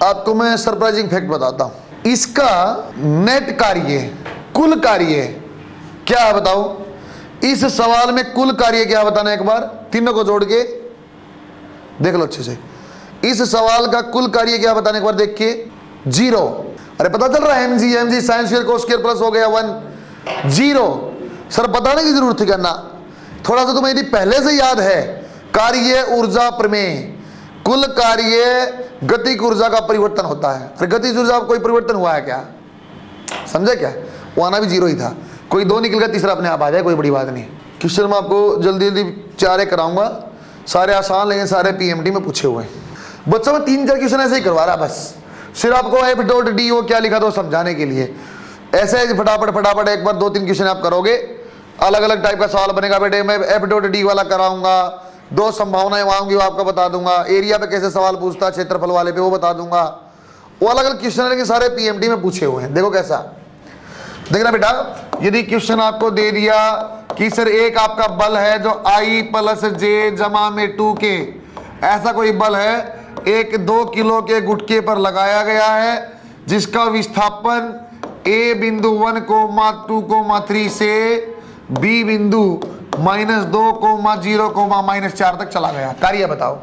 आपको मैं सरप्राइजिंग फैक्ट बताता हूं। इसका नेट कार्य, कुल कार्य क्या है बताओ? इस सवाल में कुल कार्य क्या बताना है, एक बार तीनों को जोड़ के देख लो अच्छे से। इस सवाल का कुल कार्य क्या बताने, एक बार देख के 0। अरे पता चल रहा है mg sine square cos square plus हो गया 1 0। सर बताने की जरूरत है करना थोड़ा सा तुम्हें यदि पहले से याद है। कार्य ऊर्जा प्रमेय, कुल कार्य गतिक ऊर्जा का परिवर्तन होता है। फिर गतिज ऊर्जा कोई परिवर्तन हुआ है क्या? समझे क्या? वो आना भी 0 ही था, कोई 2 निकल गया, तीसरा अपने आप आ जाए, कोई बड़ी बात नहीं। क्वेश्चन मैं आपको जल्दी जल्दी 4 कराऊंगा, सारे आसान लेकिन सारे पीएमटी में पूछे हुए हैं बच्चों। में 3-4 क्वेश्चन ऐसे ही करवा रहा बस, सिर्फ आपको F.D क्या लिखा था समझाने के लिए। ऐसे फटाफट एक बार 2-3 क्वेश्चन आप करोगे, अलग अलग टाइप का सवाल बनेगा बेटे। मैं F.D वाला कराऊंगा, 2 संभावनाएं वहां होंगी वो आपको बता दूंगा। एरिया पे कैसे सवाल पूछता है, क्षेत्रफल वाले पे वो बता दूंगा। वो अलग अलग क्वेश्चन है, सारे पीएमटी में पूछे हुए हैं। देखो कैसा, देखना बेटा। यदि क्वेश्चन आपको दे दिया कि सर एक आपका बल है जो I + J जमा में 2K, ऐसा कोई बल है एक 2 किलो के गुटके पर लगाया गया है जिसका विस्थापन A बिंदु 1,2,3 से B बिंदु -2,0, -4 तक चला गया। कार्य बताओ।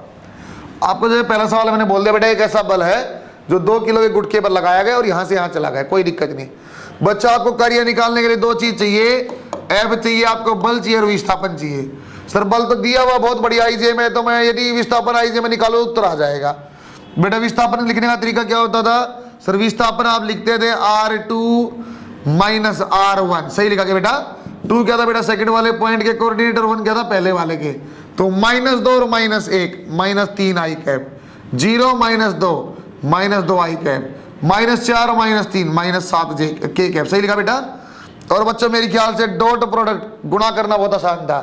आपको जो पहला सवाल मैंने बोल दिया बेटा, एक ऐसा बल है जो 2 किलो के गुटके पर लगाया गया और यहां से यहां चला गया, कोई दिक्कत नहीं। बच्चा आपको कार्य निकालने के लिए 2 चीज चाहिए, F चाहिए आपको, बल चाहिए और विस्थापन चाहिए। सर बल तो दिया हुआ बहुत बढ़िया IJ में, तो मैं यदि विस्थापन IJ में निकालो उत्तर आ जाएगा। बेटा विस्थापन लिखने का तरीका क्या होता था? सर विस्थापन आप लिखते थे R2 - R1, सही लिखा के बेटा। 2 क्या था बेटा सेकंड वाले पॉइंट के कोऑर्डिनेटर, 1 क्या था पहले वाले के। तो -2 और -1 -3 I cap, 0 -2 -2 I cap, -4 -3 -7 J K cap, सही लिखा बेटा। और बच्चों मेरे ख्याल से डॉट प्रोडक्ट गुणा करना बहुत आसान था।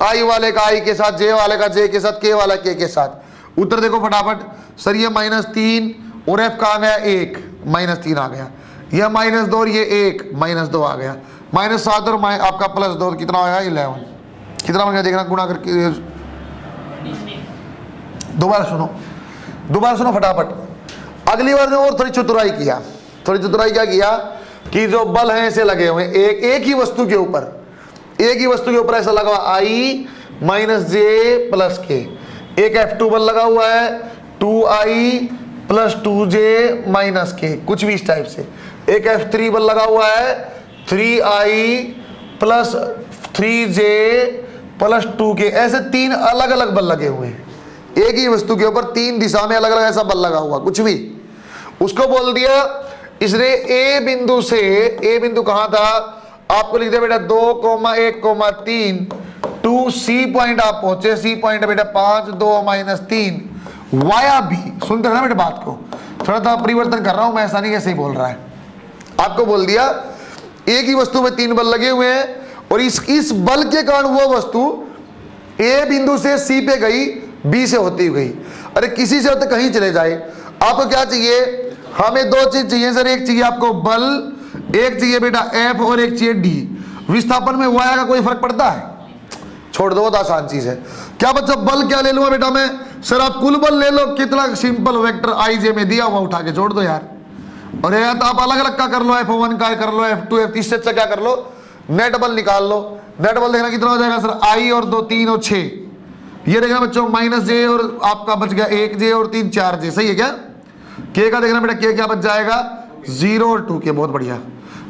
I वाले का I के साथ, J वाले का J के साथ, K वाला K के साथ। उत्तर देखो फटाफट। सर ये -3 और F कहाँ गया 1, -3 आ गया। यह -2 और ये 1, -2 आ गया। -7 और आपका +2 कितना आया 11। कितना बन गया देखना गुणा करके। दोबारा सुनो फटाफट। अगली बार ने और थोड़ी चतुराई किया। थोड़ी चतुराई क्या किया कि जो बल है ऐसे लगे हुए एक ही वस्तु के ऊपर, एक ही वस्तु के ऊपर ऐसा लगा हुआ I - J + K। एक F2 बल लगा हुआ है 2I + 2J - K, कुछ भी इस टाइप से। एक F3 बल लगा हुआ है 3I + 3J + 2K। ऐसे 3 अलग अलग बल लगे हुए हैं एक ही वस्तु के ऊपर, 3 दिशा में अलग अलग ऐसा बल लगा हुआ, कुछ भी। उसको बोल दिया इसने A बिंदु से, A बिंदु कहां था आपको लिख दिया बेटा 2,1,3 टू C पॉइंट आप पहुंचे। C पॉइंट बेटा 5 2 -3 वाया B। सुनते हैं ना बेटा बात को, थोड़ा सा परिवर्तन कर रहा हूं मैं, ऐसा नहीं कैसे ही बोल रहा है। आपको बोल दिया एक ही वस्तु में 3 बल लगे हुए हैं और इस बल के कारण वो वस्तु A बिंदु से C पे गई, B से होती गई। अरे किसी से होते कहीं चले जाए, आपको क्या चाहिए? हमें 2 चीज चाहिए सर। एक चाहिए आपको बल, एक चाहिए बेटा F और एक चाहिए D। विस्थापन में वाया का कोई फर्क पड़ता है? छोड़ दो, बहुत आसान चीज है। क्या बच्चा बल क्या ले लूंगा बेटा मैं? सर आप कुल बल ले लो, कितना सिंपल वेक्टर आई जे में दिया हुआ उठा के जोड़ दो यार। और या तो आप अलग अलग का कर लो, F1 का कर लो, F2 F3 से अच्छा क्या कर लो, नेट बल निकाल लो। नेट बल देखना कितना हो जाएगा सर, आई और 2 3 और 6, ये देखना बच्चों माइनस जे और आपका बच गया 1 जे और 3 4 जे, सही है क्या? के का देखना बेटा, के क्या बच जाएगा 0 और 2 के, बहुत बढ़िया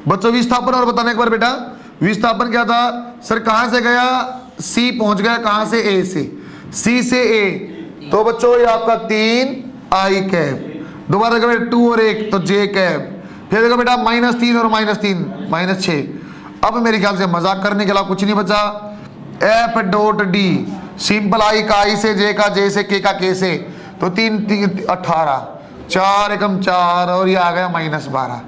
बच्चों। विस्थापन और बताने एक बार बेटा, विस्थापन क्या था सर, कहां से गया सी पहुंच गया, कहां से ए से, सी से ए, तो बच्चों ये आपका 3 आई कैप, दोबारा देखो बेटा 2 और 1 तो जे कैप, फिर देखो बेटा -3 और -3 -6। अब मेरे ख्याल से मजाक करने के अलावा कुछ नहीं बचा। एफ डॉट डी सिंपल, आई का आई से, जे का जे से, के का के से, तो 3 3 18, 4 एकम 4 और ये आ गया -12।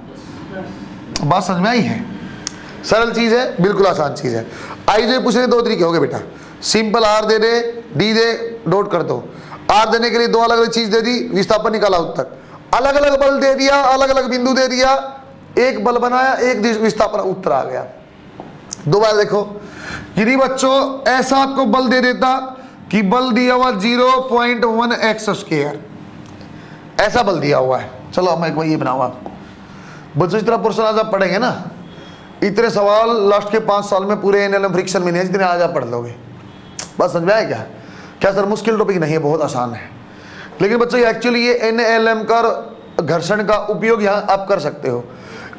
बात समझ में आई है? सरल चीज है, बिल्कुल आसान चीज है। आई जो पूछने 2 तरीके हो गए बेटा, सिंपल आर दे दे, डी दे, डॉट कर दो। आर देने के लिए 2 अलग अलग चीज दे दी, विस्थापन निकाला उत्तर, अलग अलग बल दे दिया, अलग अलग बिंदु दे दिया, एक बल बनाया, एक विस्थापन, उत्तर आ गया। दोबारा देखो, यदि बच्चों ऐसा आपको बल दे देता कि बल दिया हुआ 0.1 एक्स स्क्वायर, ऐसा बल दिया हुआ है, चलो मैं एक बार ये बनाऊंगा आप बच्चों, इस तरह पोर्शन आज आप पढ़ेंगे ना, इतने सवाल लास्ट के 5 साल में पूरे एनएलएम फ्रिक्शन में नहीं है जितने आज आप पढ़ लोगे। बस समझ में आया क्या? क्या सर मुश्किल टॉपिक नहीं है, बहुत आसान है। लेकिन बच्चों एक्चुअली ये एनएलएम का घर्षण का उपयोग यहाँ आप कर सकते हो।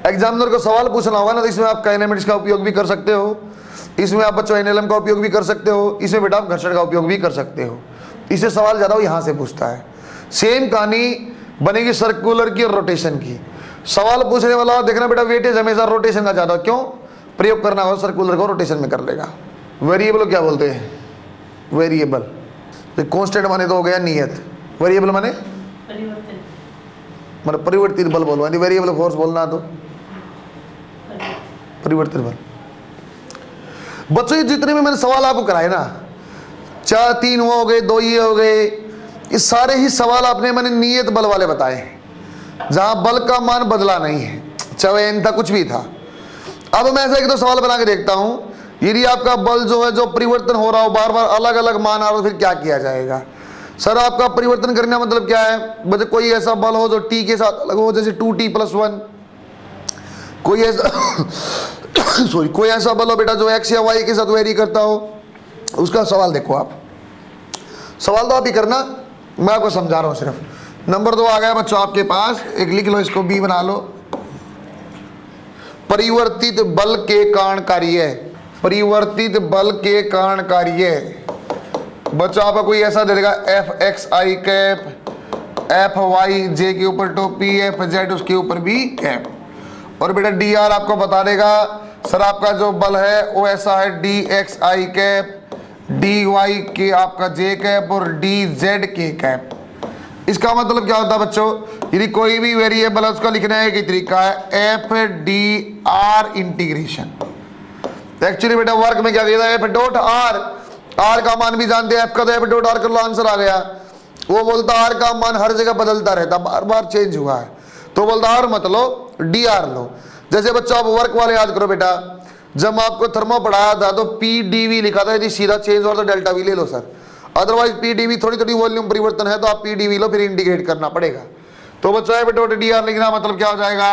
एग्जामिनर को सवाल पूछना होगा ना, तो इसमें आप काइनेमेटिक्स का उपयोग भी कर सकते हो, इसमें आप बच्चों एनएलएम का उपयोग भी कर सकते हो, इसमें बेटा आप घर्षण का उपयोग भी कर सकते हो। इससे सवाल ज़्यादा यहाँ से पूछता है। सेम कहानी बनेगी सर्कुलर की और रोटेशन की। सवाल पूछने वाला देखना बेटा वेटेज हमेशा रोटेशन का ज़्यादा, क्यों? प्रयोग करना हो सर्कुलर को रोटेशन में कर लेगा। वेरिएबल क्या बोलते हैं? वेरिएबल कांस्टेंट माने तो हो गया नियत, वेरिएबल माने परिवर्तित बल बोलो, यानी वेरिएबल फोर्स बोलना तो परिवर्तित बल। बच्चों ये जितने भी मैंने सवाल आपको कराए ना, 4 3 वो हो गए, 2 ये हो गए, ये सारे ही सवाल आपने मैंने नियत बल वाले बताए, जहां बल का मान बदला नहीं है, चाहे n था कुछ भी था। अब मैं ऐसा 1-2 सवाल बना के देखता हूं, यदि आपका बल जो है जो परिवर्तन हो रहा हो, बार बार अलग अलग मान आ रहा हो, फिर क्या किया जाएगा? सर आपका परिवर्तन करने का मतलब क्या है? बच्चे कोई ऐसा बल हो जो t के साथ अलग हो, जैसे 2t+1, कोई ऐसा सॉरी कोई ऐसा बल हो बेटा जो x या y के साथ वेरी करता हो, उसका सवाल देखो आप। सवाल तो आप ही करना, मैं आपको समझा रहा हूं सिर्फ। नंबर 2 आ गया बच्चों आपके पास, एक लिख लो, इसको b बना लो। परिवर्तित बल के कारण कार्य, परिवर्तित बल के कारण कार्य। बच्चों आपका कोई ऐसा दे देगा Fxi कैप, Fy के ऊपर टोपी, Fz उसके ऊपर भी कैप, और बेटा dr आपको बता देगा सर आपका जो बल है वो ऐसा है dxi कैप, dy के आपका j कैप और dz के कैप। इसका मतलब क्या होता है बच्चों, यदि कोई भी वेरिएबल है उसका लिखने का एक तरीका है f/dr इंटीग्रेशन। एक्चुअली बेटा वर्क में क्या दिया था, f.r, r का मान भी जानते हैं, f का तो f.r कर लो, आंसर आ गया। वो बोलता r का मान हर जगह बदलता रहता, बार बार चेंज हुआ है, तो बोलता r मत लो dr लो। जैसे बच्चों आप वर्क वाले याद करो बेटा, जब आपको थर्मो पढ़ाया था तो pdv लिखा था, यदि सीधा चेंज हो तो डेल्टा v ले लो सर, अदरवाइज pdv थोड़ी थोड़ी वॉल्यूम परिवर्तन है तो आप pdv लो, फिर इंटीग्रेट करना पड़ेगा। तो बच्चों f.dr लिखना मतलब क्या हो जाएगा,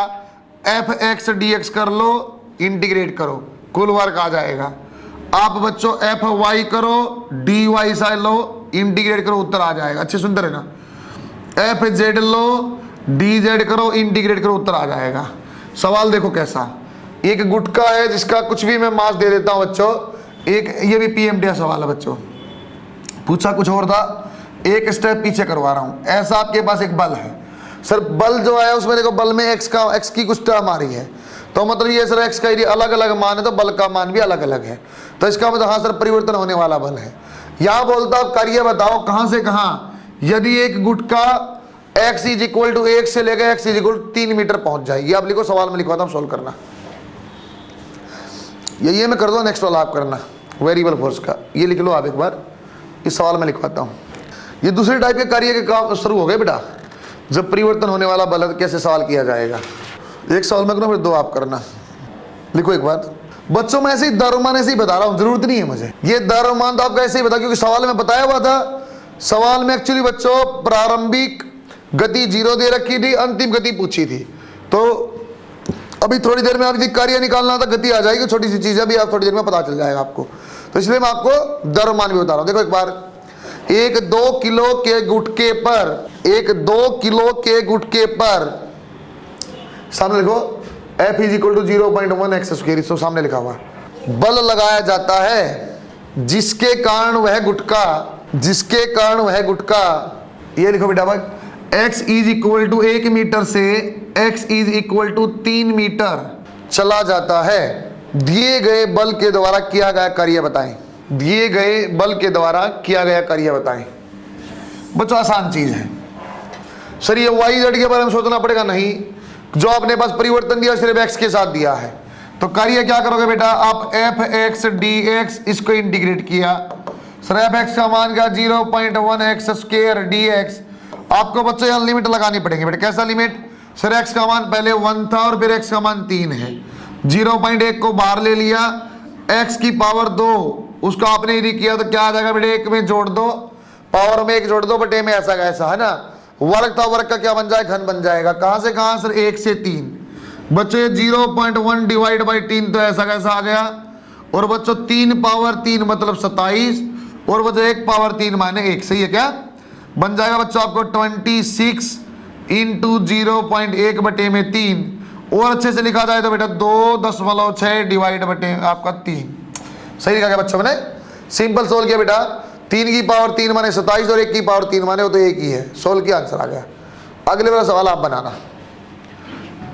fx dx कर लो, इंटीग्रेट करो, कुल वर्क आ जाएगा। आप बच्चों fy करो, dy सा लो, इंटीग्रेट करो, उत्तर आ जाएगा। अच्छे सुनते रहे ना, fz लो, dz करो, इंटीग्रेट करो, उत्तर आ जाएगा। सवाल देखो कैसा, एक गुटका है जिसका कुछ भी मैं मास दे देता हूं बच्चों, एक ये भी पीएमटी सवाल है बच्चों, पूछा कुछ और था, एक स्टेप पीछे करवा रहा हूं। ऐसा आपके पास एक बल है सर, बल जो है उसमें देखो बल में x की कुछ टर्म आ रही है, तो मतलब ये सर x का यदि अलग अलग मान है तो बल का मान भी अलग अलग है, तो इसका मतलब हाँ सर परिवर्तन होने वाला बल है। यहां बोलता आप कार्य बताओ कहां से कहां, यदि एक गुटका x = 1 से लेकर x = 3 मीटर पहुंच जाए, ये आप लिखो, सवाल में लिखवाता हूं, सोल्व करना। ये मैं कर दो, नेक्स्ट वाला आप करना, वेरिएबल फोर्स का ये लिख लो आप एक बार, इस सवाल में लिखवाता हूं। ये दूसरे टाइप के कार्य के काम शुरू हो गए बेटा, जब परिवर्तन होने वाला बल कैसे सवाल किया जाएगा। एक सवाल में करो, फिर 2 आप करना। लिखो एक बार, बच्चों मैं ऐसे ही दरमान ऐसे ही बता रहा हूं, जरूरत नहीं है मुझे ये दरमान तो आपको ऐसे ही बता, क्योंकि सवाल में बताया हुआ था। सवाल में एक्चुअली बच्चों प्रारंभिक गति 0 दे रखी थी, अंतिम गति पूछी थी। तो अभी थोड़ी देर में आप यदि कार्य निकालना था, गति आ जाएगी, छोटी सी चीज है, अभी आप थोड़ी देर में पता चल जाएगा आपको। तो इसलिए मैं आपको दरमान भी बता रहा हूं। देखो एक बार, एक 2 किलो के गुटके पर, एक 2 किलो के गुटके पर, सामने लिखो F is equal to 0.1 x square, इसको सामने लिखा हुआ, बल लगाया जाता है जिसके कारण वह गुटका, ये लिखो बेटा भाई, x is equal to 1 metre से x is equal to 3 metre चला जाता है। दिए गए बल के द्वारा किया गया कार्य बताएं। दिए गए बल के द्वारा किया गया कार्य बताएं। बच्चों आसान चीज है सर, ये वाई जेड के बारे में सोचना पड़ेगा नहीं, जो अपने पास परिवर्तन दिया सिर्फ x के साथ दिया है। तो कार्य क्या करोगे बेटा, आप एफ एक्स डी एक्स इसको इंटीग्रेट किया। सर एफ एक्स का मान क्या 0.1 एक्स स्क्वायर डी एक्स। आपको बच्चों यहाँ लिमिट लगानी पड़ेगी बेटा। कैसा लिमिट, सर एक्स का मान पहले 1 था और फिर एक्स का मान 3 है, 0.1 को बाहर ले लिया, एक्स की पावर 2 उसको आपने यदि किया तो क्या आ जाएगा बेटे, 1 में जोड़ दो, पावर में 1 जोड़ दो, बटे में ऐसा का ऐसा, है ना। वर्ग था, वर्ग का क्या बन जाए, घन बन जाएगा। कहां से कहां सर, 1 से 3। बच्चों 0.1 डिवाइड बाई 3 तो ऐसा कैसा आ गया। और बच्चों 3 पावर 3 मतलब 27, और बच्चों 1 पावर 3 माने 1, सही है क्या, बन जाएगा बच्चों आपको 26 इंटू 0.1 बटे में 3, और अच्छे से लिखा जाए तो बेटा 2.6 डिवाइड बटे आपका 3, सही लिखा गया बच्चों मैंने। सिंपल सोल्व किया बेटा, 3 की पावर 3 माने 27 और 1 की पावर 3 माने वो तो 1 ही है। सोल्व किया, आंसर आ गया। अगले वाला सवाल आप बनाना,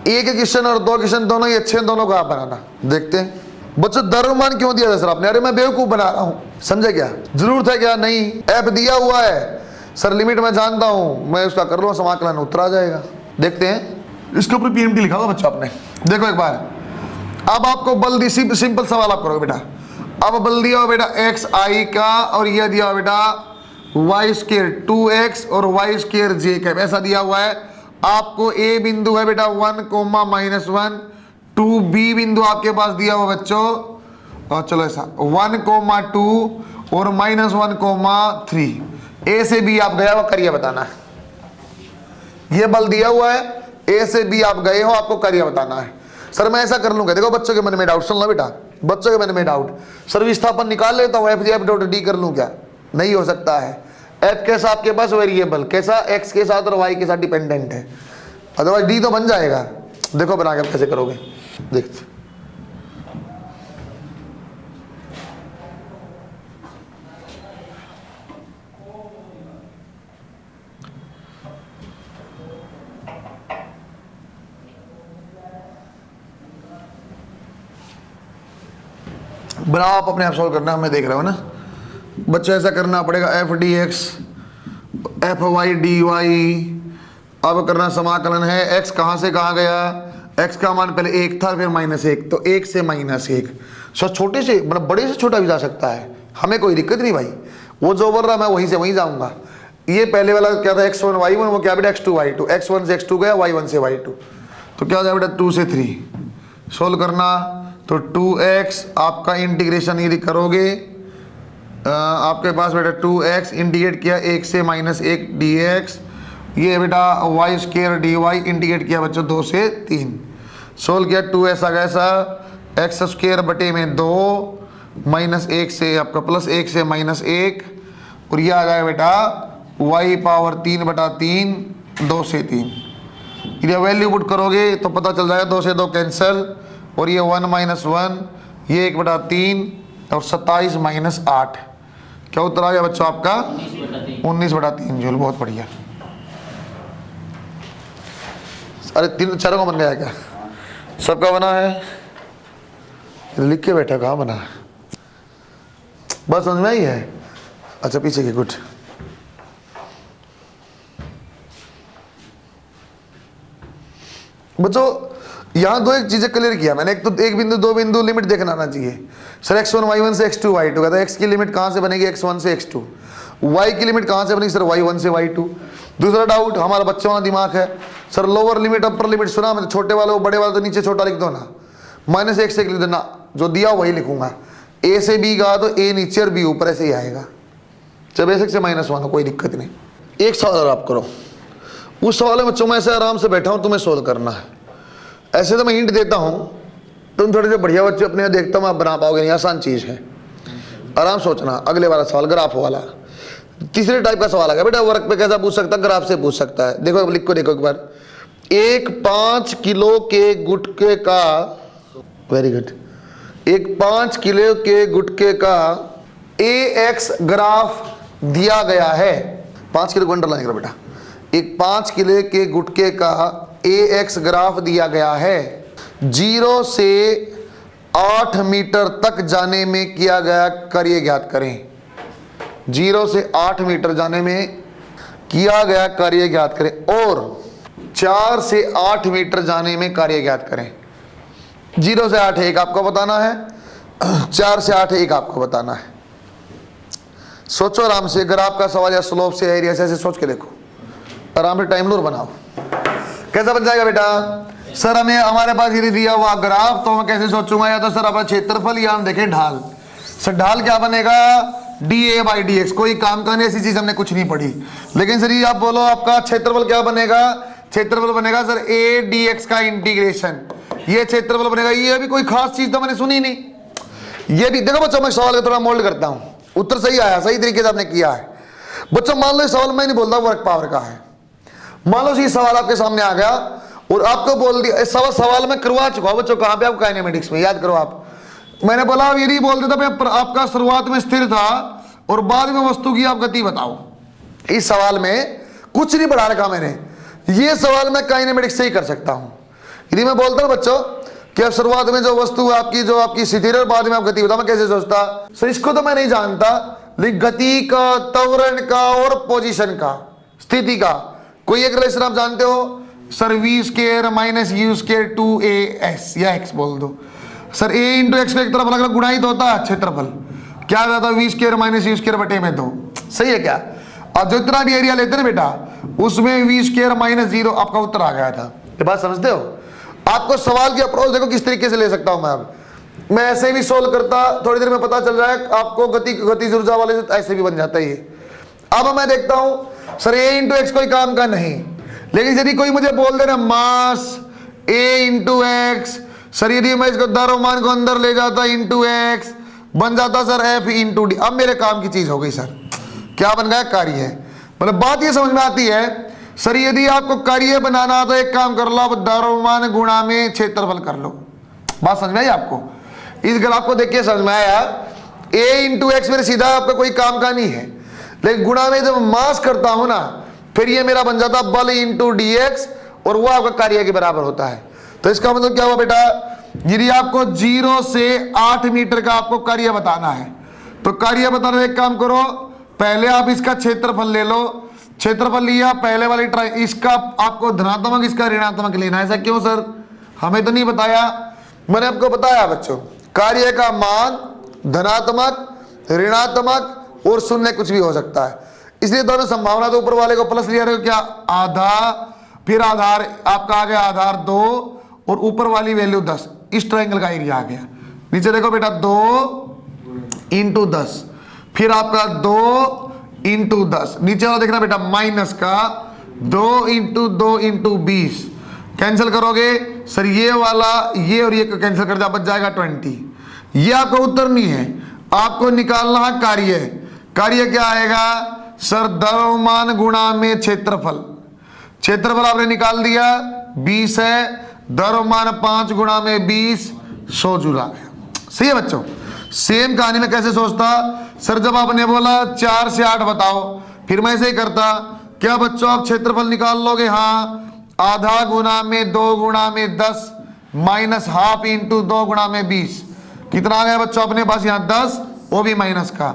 एक क्वेश्चन और 2 क्वेश्चन दोनों ही अच्छे हैं, दोनों को आप बनाना। देखते हैं बच्चों द्रव्यमान क्यों दिया था सर आपने, अरे मैं बेवकूफ बना रहा हूं, समझे क्या, जरूरत है क्या, नहीं। एफ दिया हुआ है सर, लिमिट मैं जानता हूं, मैं उसका कर लूंगा समाकलन, उत्तर आ जाएगा। देखते हैं, इसके ऊपर पीएमटी लिखा होगा बच्चों आपने। देखो एक बार, अब आपको बल दी, सिंपल सवाल आप करोगे बेटा। अब बल दिया हो बेटा एक्स आई का, और यह दिया हो बेटा वाई स्क्वायर 2x और वाई स्क्वायर जे कैप, ऐसा दिया हुआ है। आपको ए बिंदु है बेटा 1,-1, 2 बी बिंदु आपके पास दिया हुआ बच्चों, और चलो ऐसा 1,2 और -1,3। ए से बी आप गया हो, करिए बताना है। ये बल दिया हुआ है, ए से बी आप गए हो, आपको करिए बताना है। सर मैं ऐसा कर लूंगा, देखो बच्चों के मन में डाउट, सुन लो बेटा, बच्चों के मन में डाउट, सर विस्थापन निकाल लेता हूं, एफ डॉट डी कर लूं क्या, नहीं हो सकता है। एफ कैसा आपके पास वेरिएबल, कैसा एक्स के साथ और वाई के साथ डिपेंडेंट है, अदरवाइज डी तो बन जाएगा। देखो बना के कैसे करोगे, देखते। बनाओ आप अपने आप सॉल्व करना, मैं देख रहा हूं ना बच्चों। ऐसा करना पड़ेगा, f d x F y d y, अब करना समाकलन है। एक्स कहां से कहां गया, एक्स का मान पहले 1 था फिर -1, तो 1 से -1। सर छोटे से मतलब बड़े से छोटा भी जा सकता है, हमें कोई दिक्कत नहीं भाई, वो जो बोल रहा मैं वहीं से वहीं जाऊंगा। ये पहले वाला क्या था x1 y1, वो क्या बेटा x2 y2, x1 से x2 गया, y1 से y2, तो क्या हो जाएगा बेटा 2 से 3। सोल्व करना तो 2x आपका इंटीग्रेशन यदि करोगे आपके पास बेटा 2x इंटीग्रेट किया 1 से -1 dx, ये बेटा y square d y integrate किया बच्चों 2 से 3। सोल्व किया 2 ऐसा कैसा, एक्स स्क्वायर बटे में 2 -1 से आपका +1 से -1, और यह आ जाएगा बेटा y पावर 3/3 2 से 3। यदि वैल्यू पुट करोगे तो पता चल जाएगा 2 से 2 कैंसिल, और ये 1 -1, ये 1/3 और 27 -8, क्या उत्तर आ गया बच्चों आपका 19/3 जूल। बहुत बढ़िया। अरे 3-4 का बन गया क्या, सबका बना है, लिख के बैठा, कहाँ बना है, बस समझ में आई है। अच्छा पीछे की गुड। बच्चों यहाँ 2 एक चीजें क्लियर किया मैंने, एक तो 1 बिंदु 2 बिंदु लिमिट देखना आना चाहिए। सर x1 y1 से x2 y2 कहता है, x की लिमिट कहाँ से बनेगी x1 से x2, y की लिमिट कहाँ से बनेगी सर y1 से y2। दूसरा डाउट हमारा बच्चों वाला दिमाग है, sir lower limit upper limit सुना मैंने, छोटे वाले बड़े वाले तो नीचे छोटा लिख दो ना, -1 से लिख देना, जो दिया वही लिखूंगा। ए से बी का तो ए नीचे और बी ऊपर, ऐसे ही आएगा। जब बेसिक से -1 हो, कोई दिक्कत नहीं। एक सवाल और आप करो। उस सवाल में बच्चों मैं ऐसे आराम से बैठा हूं, तुम्हें सोल्व करना है। ऐसे तो मैं हिंट देता हूं, तुम थोड़े से बढ़िया बच्चे अपने देखता हूं, आप बना पाओगे नहीं, आसान चीज है, आराम सोचना। अगले वाला सवाल ग्राफ वाला, तीसरे टाइप का सवाल आ गया बेटा। वर्क पे कैसा पूछ सकता है, ग्राफ से पूछ सकता है। देखो लिख को देखो एक बार। एक 5 किलो के गुटके का, वेरी गुड, एक 5 किलो के गुटके का AX ग्राफ दिया गया है। 5 किलो को अंडरलाइन करो बेटा। एक 5 किलो के गुटके का AX ग्राफ दिया गया है। 0 से 8 मीटर तक जाने में किया गया कार्य ज्ञात करें। 0 से 8 मीटर जाने में किया गया कार्य ज्ञात करें, और 4 से 8 मीटर जाने में कार्य ज्ञात करें। 0 से 8 एक आपको बताना है, 4 से 8 एक आपको बताना है। सोचो आराम से, ग्राफ का सवाल या स्लोप से एरिया से, ऐसे सोच के देखो, आराम से टाइम लूर बनाओ। कैसा बन जाएगा बेटा? सर हमें हमारे पास ये दिया हुआ ग्राफ, तो मैं कैसे सोचूंगा? या तो सर अपना क्षेत्रफल, या हम देखें ढाल। सर ढाल क्या बनेगा? dA/dx। कोई काम का नहीं, ऐसी चीज हमने कुछ नहीं पढ़ी। लेकिन सर ये आप बोलो, आपका क्षेत्रफल क्या बनेगा? क्षेत्रफल बनेगा सर A/dx का इंटीग्रेशन, ये क्षेत्रफल बनेगा। ये भी कोई खास चीज तो मैंने सुनी नहीं। ये भी देखो बच्चों, मैं सवाल का थोड़ा मोल्ड करता हूं, उत्तर सही आया, सही तरीके से आपने किया है। बच्चों मान लो सवाल मैं नहीं बोलता वर्क पावर का है, मान लो ये सवाल आपके सामने आ गया और आपको बोल दिया, सवाल मैं करवा चुका हूं बच्चों। कहां पे? आप काइनेमेटिक्स में, याद करो आप। मैंने बोला अब यदि बोल देता मैं आपका शुरुआत में स्थिर था और बाद में वस्तु की आप गति बताओ। इस सवाल में कुछ नहीं पढ़ा रखा मैंने, ये सवाल मैं काइनेमेटिक्स से ही कर सकता हूं। यदि मैं बोलता हूं बच्चों कि अब शुरुआत में जो वस्तु आपकी, जो आपकी स्थिर है, बाद में आप गति बताओ, मैं कैसे सोचता? सो इसको तो मैं नहीं जानता, लेकिन गति का, त्वरण का और पोजीशन का, स्थिति का कोई एक रिलेशन आप जानते हो? सर v² - u² 2as या x बोल दो। सर a × x को एक तरफ अलग अलग गुणा ही तो होता है क्षेत्रफल। क्या रहता है? v² - u² बटे में 2। सही है क्या? अब जो इतना भी एरिया लेते ना बेटा, उसमें v² - 0 आपका उत्तर आ गया था। ये बात समझते हो? आपको सवाल की अप्रोच देखो किस तरीके से ले सकता हूं मैं। अब मैं ऐसे भी सोल्व करता, थोड़ी देर में पता चल रहा है आपको, गति ऊर्जा वाले से ऐसे भी बन जाता है ये। अब मैं देखता हूं सर a × x कोई काम का नहीं, लेकिन यदि कोई मुझे बोल दे ना मास a × x, सर यदि मैं इसको द्रव्यमान को अंदर ले जाता × x, बन जाता सर F × d। अब मेरे काम की चीज हो गई सर, क्या बन गया? कार्य है। मतलब बात ये समझ में आती है सर, यदि आपको कार्य बनाना तो एक काम कर लो, अब द्रव्यमान गुणा में क्षेत्रफल कर लो। बात समझ में आई आपको? इस ग्राफ को देख के समझ में आया a × x मेरे सीधा आपका कोई काम का नहीं है, लेकिन गुणा में जब मास करता हूं ना, फिर ये मेरा बन जाता बल × dx, और वो आपका कार्य के बराबर होता है। तो इसका मतलब क्या हुआ बेटा? यदि आपको 0 से 8 मीटर का आपको कार्य बताना है, तो कार्य बताना, एक काम करो, पहले आप इसका क्षेत्रफल ले लो। क्षेत्रफल लिया, पहले वाली इसका आपको धनात्मक, इसका ऋणात्मक लेना है। ऐसा क्यों सर? हमें तो नहीं बताया। मैंने आपको बताया बच्चों, कार्य का मान धनात्मक, ऋणात्मक और शून्य कुछ भी हो सकता है, इसलिए दोनों संभावना। तो ऊपर वाले को प्लस लिया रहे हो क्या? आधा, फिर आधार आपका आ गया आधार 2, और ऊपर वाली वैल्यू 10। इस ट्रायंगल का एरिया आ गया। नीचे देखो बेटा 2 × 10, फिर आपका 2 × 10। नीचे वाला देखना बेटा माइनस का 2 × 2 × 20। कैंसिल करोगे सर ये वाला, ये और ये को कैंसिल कर दिया, बच जाएगा 20। ये आपका उत्तर नहीं है, आपको निकालना है कार्य। कार्य क्या आएगा सर? द्रव्यमान गुणा में क्षेत्रफल। क्षेत्रफल आपने निकाल दिया 20 है, द्रव्यमान 5 गुणा में 20, 100 जूल आ गया। सही है बच्चों? सेम कहानी में कैसे सोचता सर? जब आपने बोला 4 से 8 बताओ, फिर मैं ऐसे ही करता। क्या बच्चों आप क्षेत्रफल निकाल लोगे? हाँ, आधा गुणा में 2 गुणा में 10 माइनस हाफ × 2 गुणा में 20। कितना आ गया बच्चों अपने पास? यहाँ 10, वो भी माइनस का।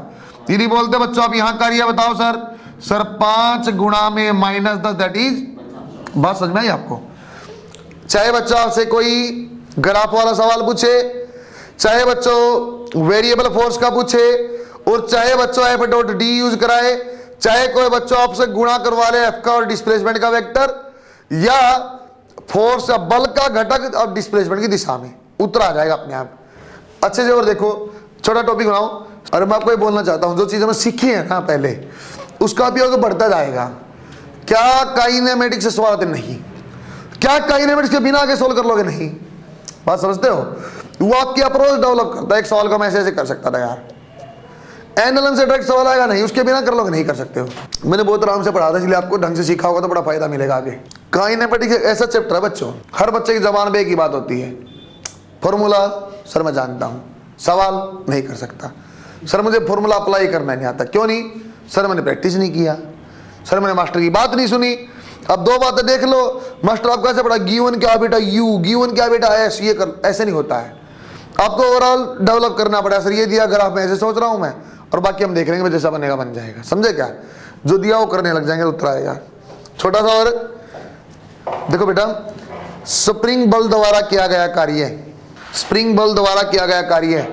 यदि बोलते बच्चों आप यहाँ कार्य बताओ सर, सर 5 गुणा में -10, दैट इज। बात समझ में आई आपको? चाहे बच्चों आपसे कोई ग्राफ वाला सवाल पूछे, चाहे बच्चों वेरिएबल फोर्स का पूछे, और चाहे बच्चों F.D यूज कराए, चाहे कोई बच्चों आपसे गुणा करवा ले F का और डिस्प्लेसमेंट का वेक्टर, या फोर्स या बल का घटक और डिस्प्लेसमेंट की दिशा में, उत्तर आ जाएगा अपने आप। अच्छे से और देखो, छोटा टॉपिक बनाओ। और मैं आपको ये बोलना चाहता हूँ, जो चीज़ हमें सीखी है ना पहले, उसका उपयोग बढ़ता जाएगा। क्या काइनेमेटिक्स से सवाल आते? नहीं। क्या काइनेमेटिक्स के बिना आगे सोल्व कर लोगे? नहीं। बात समझते हो? वो आपकी अप्रोच डेवलप करता है। एक सवाल को मैं ऐसे कर सकता था यार, एनालिसिस से डायरेक्ट सवाल आएगा, नहीं, उसके बिना कर लोगे? नहीं कर सकते हो। मैंने बहुत आराम से पढ़ा था, इसलिए आपको ढंग से सीखा होगा तो बड़ा फायदा मिलेगा आगे। काइनेमेटिक्स ऐसा चैप्टर है बच्चों, हर बच्चे की जबान पे एक ही बात होती है, फॉर्मूला सर मैं जानता हूँ, सवाल नहीं कर सकता। सर मुझे फॉर्मूला अप्लाई करना नहीं आता। क्यों नहीं? सर मैंने प्रैक्टिस नहीं किया, सर मैंने मास्टर की बात नहीं सुनी। अब दो बातें देख लो, मास्टर आपको ऐसे पढ़ा, गिवन क्या बेटा यू, गिवन क्या बेटा एस, ये कर, ऐसे नहीं होता है। आपको ओवरऑल डेवलप करना पड़ा। सर ये दिया ग्राफ में ऐसे सोच रहा हूँ मैं, और बाकी हम देख लेंगे जैसा बनेगा बन जाएगा। समझे क्या? जो दिया वो करने लग जाएंगे, उत्तर आएगा। छोटा सा और देखो बेटा, स्प्रिंग बल द्वारा किया गया कार्य, स्प्रिंग बल द्वारा किया गया कार्य।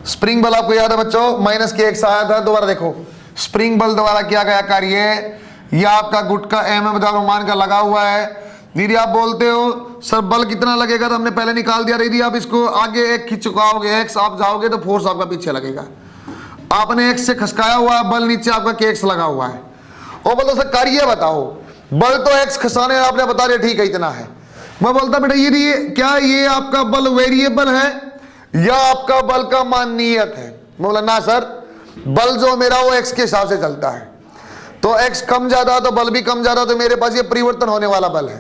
स्प्रिंग बल आपको याद है बच्चों, माइनस के एक्स आया था। दोबारा देखो, स्प्रिंग बल द्वारा किया गया कार्य, यह आपका गुटका एम मान का लगा हुआ है। दीदी आप बोलते हो सर बल कितना लगेगा, तो हमने पहले निकाल दिया। दीदी आप इसको आगे एक खींच चुकाओगे, एक्स आप जाओगे तो फोर्स आपका पीछे लगेगा। आपने एक्स से खसकाया हुआ है बल, नीचे आपका के एक्स लगा हुआ है। और बोलते सर कार्य बताओ, बल तो एक्स खसाने आपने बता दिया, ठीक है इतना है। मैं बोलता बेटा ये क्या ये आपका बल वेरिएबल है या आपका बल का मान नियत है? मैं बोला ना सर, बल जो मेरा वो एक्स के हिसाब से चलता है, तो एक्स कम ज्यादा तो बल भी कम ज्यादा, तो मेरे पास ये परिवर्तन होने वाला बल है।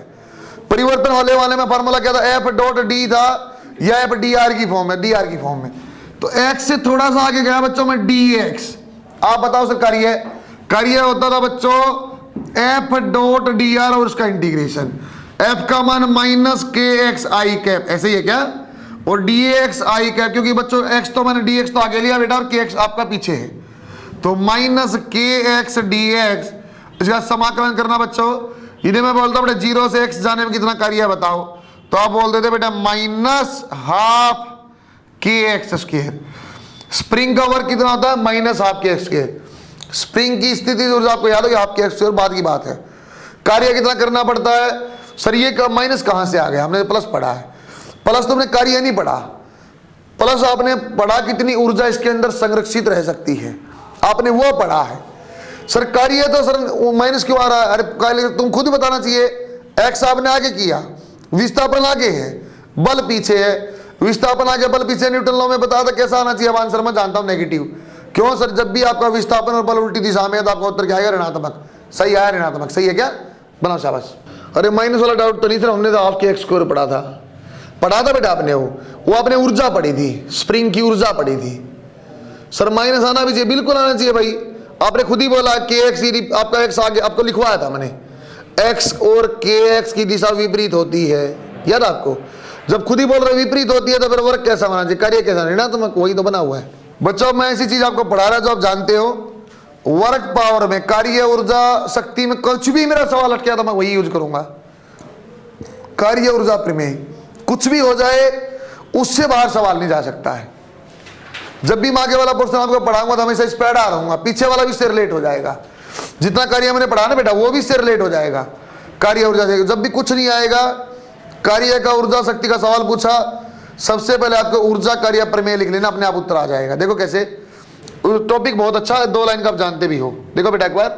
परिवर्तन होने वाले में फार्मूला क्या था? एफ डॉट डी था, या एफ डी आर की फॉर्म है, डी आर की फॉर्म में। तो एक्स से थोड़ा सा आगे गया बच्चों में डी एक्स। आप बताओ सर कार्य होता था बच्चों एफ डॉट डी आर और उसका इंटीग्रेशन। एफ का मान माइनस के एक्स आई कैप, ऐसे ही है क्या? और डी एक्स आई कैप, क्योंकि बच्चों एक्स तो मैंने डी एक्स तो आगे लिया बेटा, और के एक्स आपका पीछे है, तो माइनस के एक्स डी एक्स। इसका समाकलन करना बच्चों, इन्हें मैं बोलता हूँ बेटा 0 से x जाने में कितना कार्य है बताओ, तो आप बोल देते बेटा माइनस हाफ के एक्स स्क्वायर। स्प्रिंग का वर्क कितना होता है? माइनस हाफ के एक्स स्क्वायर। स्प्रिंग की स्थिति ऊर्जा आपको याद हो, हाफ के एक्स स्क्वायर, बाद की बात है। कार्य कितना करना पड़ता है? सर ये माइनस कहां से आ गया? हमने प्लस पढ़ा है। प्लस तो हमने कार्य नहीं पढ़ा, प्लस आपने पढ़ा कितनी ऊर्जा इसके अंदर संरक्षित रह सकती है, आपने वो पढ़ा है। सर कार्य तो सर माइनस क्यों आ रहा है? अरे तुम खुद बताना चाहिए। एक्स आपने आगे किया, विस्थापन आगे है, बल पीछे है, विस्थापन आगे बल पीछे। न्यूटन लॉ में बताया था कैसा आना चाहिए आंसर, मैं जानता हूं नेगेटिव। क्यों सर? जब भी आपका विस्थापन और बल उल्टी दिशा में है तो आपका उत्तर क्या आएगा? ऋणात्मक। सही आया ऋणात्मक, सही है क्या? बनाओ शाबाश। अरे माइनस वाला डाउट तो नहीं था, हमने तो हाफ के एक्स स्क्वायर पढ़ा था बेटा आपने। वो आपने ऊर्जा पढ़ी थी, स्प्रिंग की ऊर्जा पढ़ी थी। सर माइनस आना भी चाहिए, बिल्कुल आना चाहिए भाई। आपने खुद ही बोला के एक्स, आपका एक्स आगे आपको लिखवाया था मैंने, एक्स और के एक्स की दिशा विपरीत होती है, याद आपको? जब खुद ही बोल रहे विपरीत होती है तो फिर वर्क कैसा बना चाहिए, कार्य कैसा? ऋणात्मक, वही तो बना हुआ है बच्चों। मैं ऐसी चीज आपको पढ़ा रहा जो आप जानते हो, वर्क पावर में, कार्य ऊर्जा शक्ति में कुछ भी मेरा सवाल अटका तो मैं वही यूज करूंगा। कार्य ऊर्जा प्रमेय, कुछ भी हो जाए उससे बाहर सवाल नहीं जा सकता है। जब भी मैं आगे वाला पोर्शन आपको पढ़ाऊंगा तो हमेशा इस पे अड़ा रहूंगा, पीछे वाला भी इससे रिलेट हो जाएगा। जितना कार्य मैंने पढ़ा ना बेटा वो भी इससे रिलेट हो जाएगा, कार्य ऊर्जा से। जब भी कुछ नहीं आएगा कार्य का ऊर्जा शक्ति का सवाल पूछा, सबसे पहले आपको ऊर्जा कार्य प्रमेय लिख लेना, अपने आप उत्तर आ जाएगा। देखो कैसे, टॉपिक बहुत अच्छा है, 2 लाइन का आप जानते भी हो। देखो बेटा एक बार,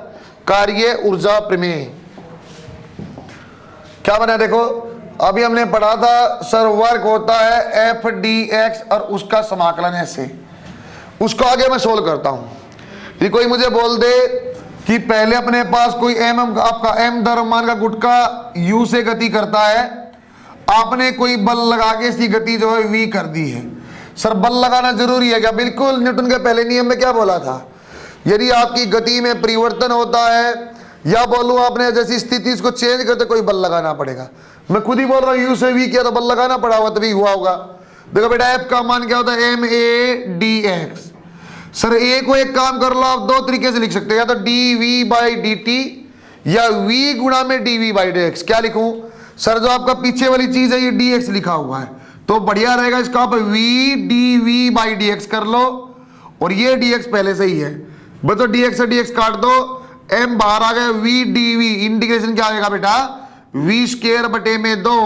कार्य ऊर्जा प्रमेय क्या बना? देखो अभी हमने पढ़ा था सर वर्क होता है एफ डी एक्स और उसका समाकलन ऐसे। उसको आगे मैं सोल्व करता हूं। यदि कोई मुझे बोल दे कि पहले अपने पास कोई आपका एम द्रव्यमान का गुटका यू से गति करता है, आपने कोई बल लगा के इसकी गति जो है वी कर दी है। सर बल लगाना जरूरी है क्या? बिल्कुल। न्यूटन के पहले नियम में क्या बोला था? यदि आपकी गति में परिवर्तन होता है, या बोलूं आपने जैसी स्थिति इसको चेंज करते कोई बल लगाना पड़ेगा। मैं खुद ही बोल रहा हूं यू से वी किया तो बल लगाना पड़ा हुआ तभी हुआ होगा। देखो बेटा एफ का मान क्या होता है? M A D X. Sir A को एक काम कर लो, आप 2 तरीके से लिख सकते हैं, या तो d v by d t या वी गुणा में d v by d x. क्या लिखूं? सर जो आपका पीछे वाली चीज है ये डी एक्स लिखा हुआ है तो बढ़िया रहेगा, इसका आप v d v by d x कर लो, और ये डी एक्स पहले से ही है। बच्चों डी एक्स से डी एक्स काट दो, एम बाहर आ गया, वी डी वी इंटीग्रेशन क्या आएगा बेटा? वी स्क्वायर बटे में 2।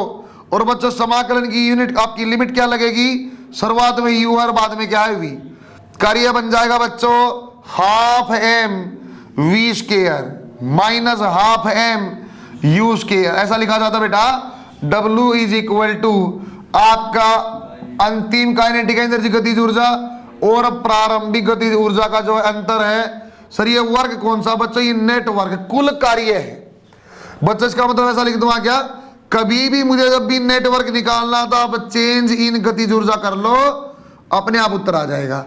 और बच्चों समाकलन की यूनिट आपकी लिमिट क्या लगेगी? शुरुआत में u और बाद में क्या है v। कार्य बन जाएगा बच्चों half m v square minus half m u square. ऐसा लिखा जाता बेटा w इज इक्वल टू आपका अंतिम काइनेटिक एनर्जी गतिज ऊर्जा और प्रारंभिक गतिज ऊर्जा का जो अंतर है। सर ये वर्क कौन सा बच्चों, ये नेट वर्क कुल कार्य है बच्चों। इसका मतलब ऐसा लिख दूंगा क्या, कभी भी मुझे जब भी नेटवर्क निकालना था आप चेंज इन गतिज ऊर्जा कर लो, अपने आप उत्तर आ जाएगा।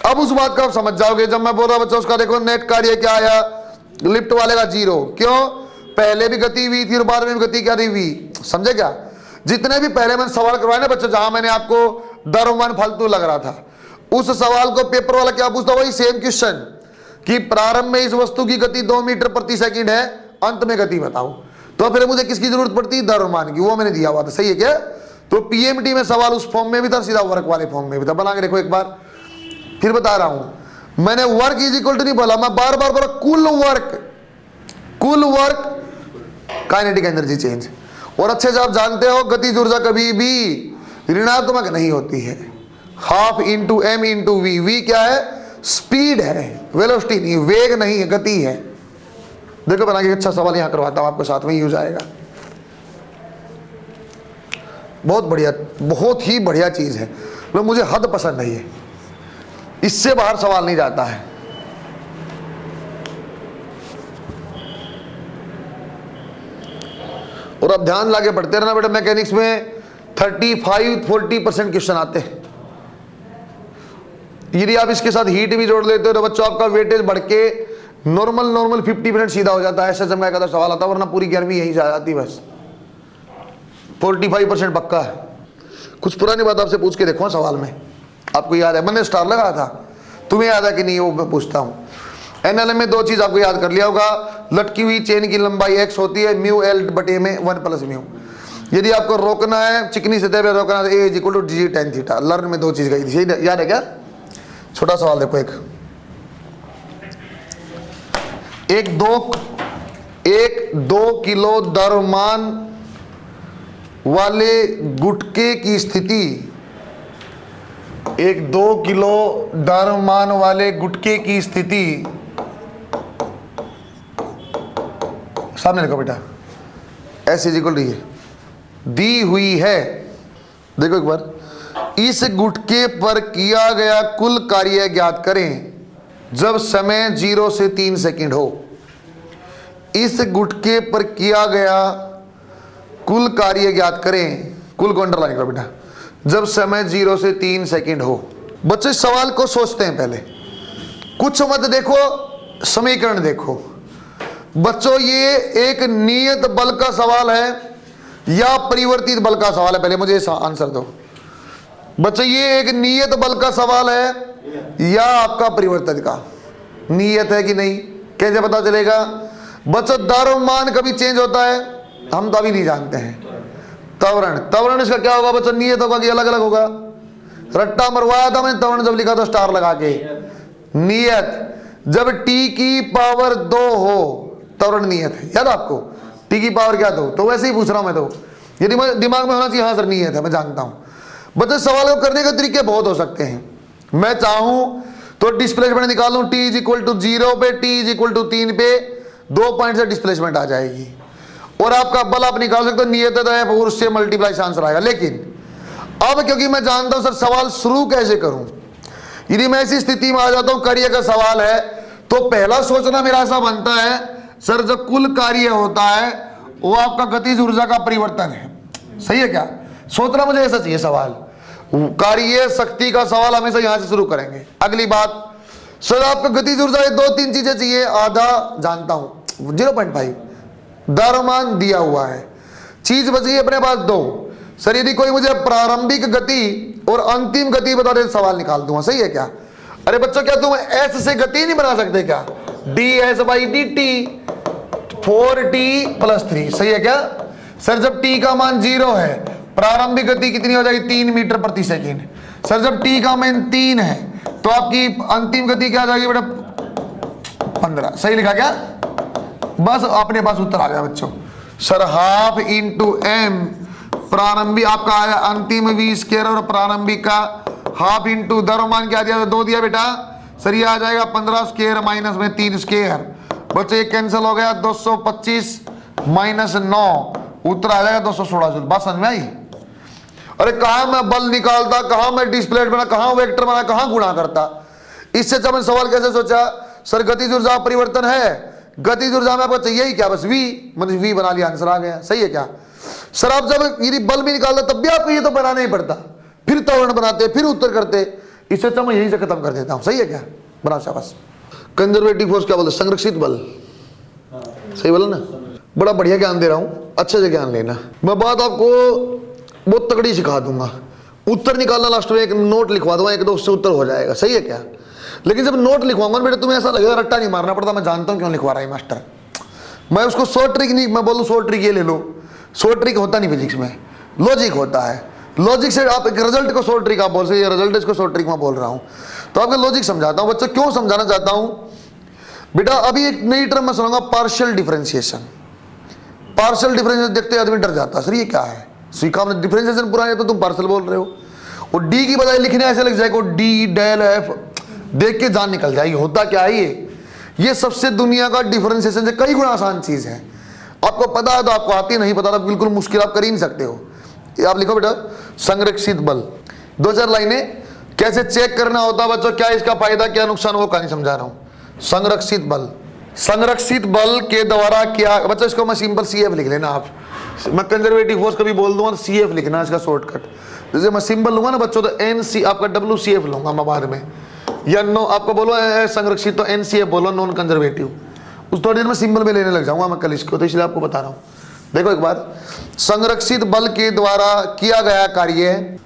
अब उस बात को आप समझ जाओगे जब मैं बोल रहा बच्चों उसका देखो नेट कार्य क्या आया, लिफ्ट वाले का 0। क्यों, पहले भी गति v थी और बाद में भी गति क्या थी v। समझे क्या, जितने भी पहले मैंने सवाल करवाए ना बच्चों, जहां मैंने आपको द्रव्यमान फालतू लग रहा था, उस सवाल को पेपर वाला क्या पूछता, वही सेम क्वेश्चन कि प्रारंभ में इस वस्तु की गति 2 मीटर प्रति सेकंड है, अंत में गति बताओ। तो फिर मुझे किसकी जरूरत पड़ती, द्रव्यमान की, वो मैंने दिया हुआ था। सही है क्या। तो पीएमटी में सवाल उस फॉर्म में भी था, सीधा वर्क वाले फॉर्म में भी था। बना के देखो एक बार, फिर बता रहा हूं मैंने वर्क इज इक्वल टू नहीं बोला, मैं बार बार बोला कुल वर्क काइनेटिक एनर्जी चेंज। और अच्छे से आप जानते हो गतिज ऊर्जा कभी भी ऋणात्मक नहीं होती है। Half into m into v, v क्या है, स्पीड है, वेलोसिटी नहीं, वेग नहीं है, गति है। देखो बना के अच्छा सवाल यहां करवाता हूं आपको, साथ में यूज आएगा। बहुत बढ़िया, बहुत ही बढ़िया चीज है, मतलब मुझे हद पसंद है ये, इससे बाहर सवाल नहीं जाता है। और अब ध्यान लाके पढ़ते रहना बेटा, मैकेनिक्स में 35-40% क्वेश्चन आते हैं। यदि आप इसके साथ हीट भी जोड़ लेते हो तो बच्चों आपका वेटेज बढ़ के नॉर्मल 50% सीधा हो जाता है। ऐसे समय का सवाल आता है, वरना पूरी 11वीं यहीं से आ जाती बस। 45% पक्का है। कुछ पुरानी बात आपसे पूछ के देखो सवाल में, आपको याद है मैंने स्टार लगाया था, तुम्हें याद है कि नहीं, वो मैं पूछता हूं। एनएलएम में 2 चीज आपको याद कर लिया होगा, लटकी हुई चेन की लंबाई x होती है म्यू एल बटे में 1 प्लस म्यू। यदि आपको रोकना है, चिकनी सतह पे रोकना है, a is equal to g tan theta. Learn में 2 चीज गई थी, याद है क्या। छोटा सवाल देखो, एक 2 किलो द्रव्यमान वाले गुटके की स्थिति, एक 2 किलो द्रव्यमान वाले गुटके की स्थिति, सामने लिखो बेटा, ऐसे इज इक्वल टू ये दी हुई है। देखो एक बार, इस गुटके पर किया गया कुल कार्य ज्ञात करें जब समय 0 से 3 सेकंड हो। इस गुटके पर किया गया कुल कार्य ज्ञात करें, कुल को अंडरलाइन करो बेटा, जब समय 0 से 3 सेकंड हो। बच्चे सवाल को सोचते हैं पहले, कुछ मत देखो, समीकरण देखो। बच्चों ये एक नियत बल का सवाल है या परिवर्तित बल का सवाल है, पहले मुझे आंसर दो। बच्चों ये एक नियत बल का सवाल है या आपका परिवर्तित का। नियत है कि नहीं, कैसे पता चलेगा बच्चों। द्रव्यमान कभी चेंज होता है, हम तो अभी नहीं जानते हैं। त्वरण इसका क्या होगा बच्चों, नियत होगा कि अलग अलग होगा। रट्टा मरवाया था मैंने त्वरण जब लिखा था स्टार लगा के, नियत। जब t की पावर 2 हो त्वरण नियत है, याद आपको t की पावर क्या 2। तो वैसे ही पूछ रहा हूं मैं, तो यदि मैं दिमाग में होना चाहिए, हाँ सर नियत है, मैं जानता हूं। बच्चे सवाल को करने के तरीके बहुत हो सकते हैं। मैं चाहूं तो डिस्प्लेसमेंट निकालूं, t इज इक्वल टू 0 पे, t इज इक्वल टू 3 पे 2 पॉइंट से डिस्प्लेसमेंट आ जाएगी, और आपका बल आप निकाल सकते हो, नियत है और उससे मल्टीप्लाई से आंसर आएगा। लेकिन अब क्योंकि मैं जानता हूं सर सवाल शुरू कैसे करूं, यदि मैं ऐसी स्थिति में आ जाता हूं कार्य का सवाल है, तो पहला सोचना मेरा ऐसा बनता है सर जो कुल कार्य होता है वो आपका गतिज ऊर्जा का परिवर्तन है। सही है क्या, सोचना मुझे ऐसा चाहिए सवाल। कार्य शक्ति का सवाल हमेशा यहां से शुरू करेंगे। अगली बात सर आपका गतिज ऊर्जा 2-3 चीजें चाहिए, आधा जानता हूं 0.5 द्रव्यमान दिया हुआ है, चीज बच गई अपने पास 2। सर यदि कोई मुझे प्रारंभिक गति और अंतिम गति बता दे सवाल निकाल दूंगा। सही है क्या। अरे बच्चों क्या तुम s से गति नहीं बना सकते क्या, ds/dt 4t+3। सही है क्या। सर जब t का मान 0 है प्रारंभिक गति कितनी हो जाएगी, 3 मीटर प्रति सेकंड। सर जब t का मान 3 है तो आपकी अंतिम गति क्या आ जाएगी बेटा, 15। सही लिखा क्या, बस अपने पास उत्तर आ गया बच्चों। सर हाफ इंटू m प्रारंभिक आपका आया अंतिम v स्क्वायर और प्रारंभिक का हाफ इंटू द्रव्यमान क्या दिया, 2 दिया बेटा सर, ये आ जाएगा 15 स्क्वायर माइनस में 3 स्क्वायर, बच्चों ये कैंसिल हो गया, 225 माइनस 9, उत्तर आ जाएगा 216 जूल। बात समझ में आई? अरे कहां मैं बल निकालता, कहां मैं डिस्प्लेट बना, कहां वेक्टर बना, कहां गुणा करता। इससे मैंने सवाल कैसे सोचा, सर गतिज ऊर्जा परिवर्तन है, गतिज ऊर्जा में आपको चाहिए ही क्या, बस v, मतलब v बना लिया, आंसर आ गया। सही है क्या? सर आप जब यदि बल भी निकालता तब भी आपको ये तो बनाना ही पड़ता, फिर त्वरण बनाते, फिर उत्तर करते। इससे अच्छा मैं यहीं से खत्म कर देता हूं। सही है क्या? बनाओ शाबाश। कंजर्वेटिव फोर्स क्या बोलते, संरक्षित बल। सही बोला ना? बड़ा बढ़िया ज्ञान दे रहा हूं, अच्छे से ज्ञान लेना। मैं बात आपको बहुत तगड़ी सिखा दूंगा। उत्तर निकालना लास्ट में एक नोट लिखवा दूंगा, 1-2 उससे उत्तर हो जाएगा। सही है क्या? लेकिन जब नोट लिखवाऊंगा बेटा तुम्हें ऐसा लगेगा रट्टा नहीं मारना पड़ता, मैं जानता हूं क्यों लिखवा रहा है मास्टर। मैं उसको शॉर्ट ट्रिक नहीं, मैं बोलूं शॉर्ट ट्रिक ये ले लो, शॉर्ट ट्रिक होता नहीं फिजिक्स में, लॉजिक होता है। लॉजिक से आप एक रिजल्ट को शॉर्ट ट्रिक आप बोल सकते, ये रिजल्ट इसको शॉर्ट ट्रिक में बोल रहा हूं। तो आपको लॉजिक समझाता हूं बच्चों, क्यों समझाना चाहता हूं बेटा। अभी एक नई टर्म मैं सुनाऊंगा, पार्शियल डिफरेंशिएशन। पार्शियल डिफरेंशिएशन देखते आदमी डर जाता है, सर ये क्या है, सीखा हमने डिफरेंशिएशन पूरा है तो तुम पार्शियल बोल रहे हो। और डी की बजाय लिखने ऐसे लग जाएगा डी डेल एफ, देख के जान निकल जाएगी होता क्या है ये सबसे दुनिया का डिफरेंशिएशन से कई गुना आसान चीज है। आपको पता है तो आपको आती, नहीं पता तो बिल्कुल मुश्किल आप कर ही नहीं सकते हो। ये आप लिखो बेटा, संरक्षित बल। 2-4 लाइनें कैसे चेक करना होता बच्चों, क्या इसका फायदा क्या नुकसान, वो कहानी समझा रहा हूं। संरक्षित बल, संरक्षित बल के द्वारा क्या, बच्चों इसको मैं सिंपल CF लिख लेना आप। मैं कंजर्वेटिव फोर्स कभी बोल दूंगा तो CF लिखना इसका शॉर्टकट। जैसे मैं सिंबल लूंगा ना बच्चों तो NC आपका WCF लूंगा मैं बाद में, या नो आपको बोलो संरक्षित तो NCF बोलो, नॉन कंजर्वेटिव। उस थोड़ी देर में सिंबल में लेने लग जाऊंगा मैं कल इसको, तो इसलिए आपको बता रहा हूं। देखो एक बार, संरक्षित बल के द्वारा किया गया कार्य,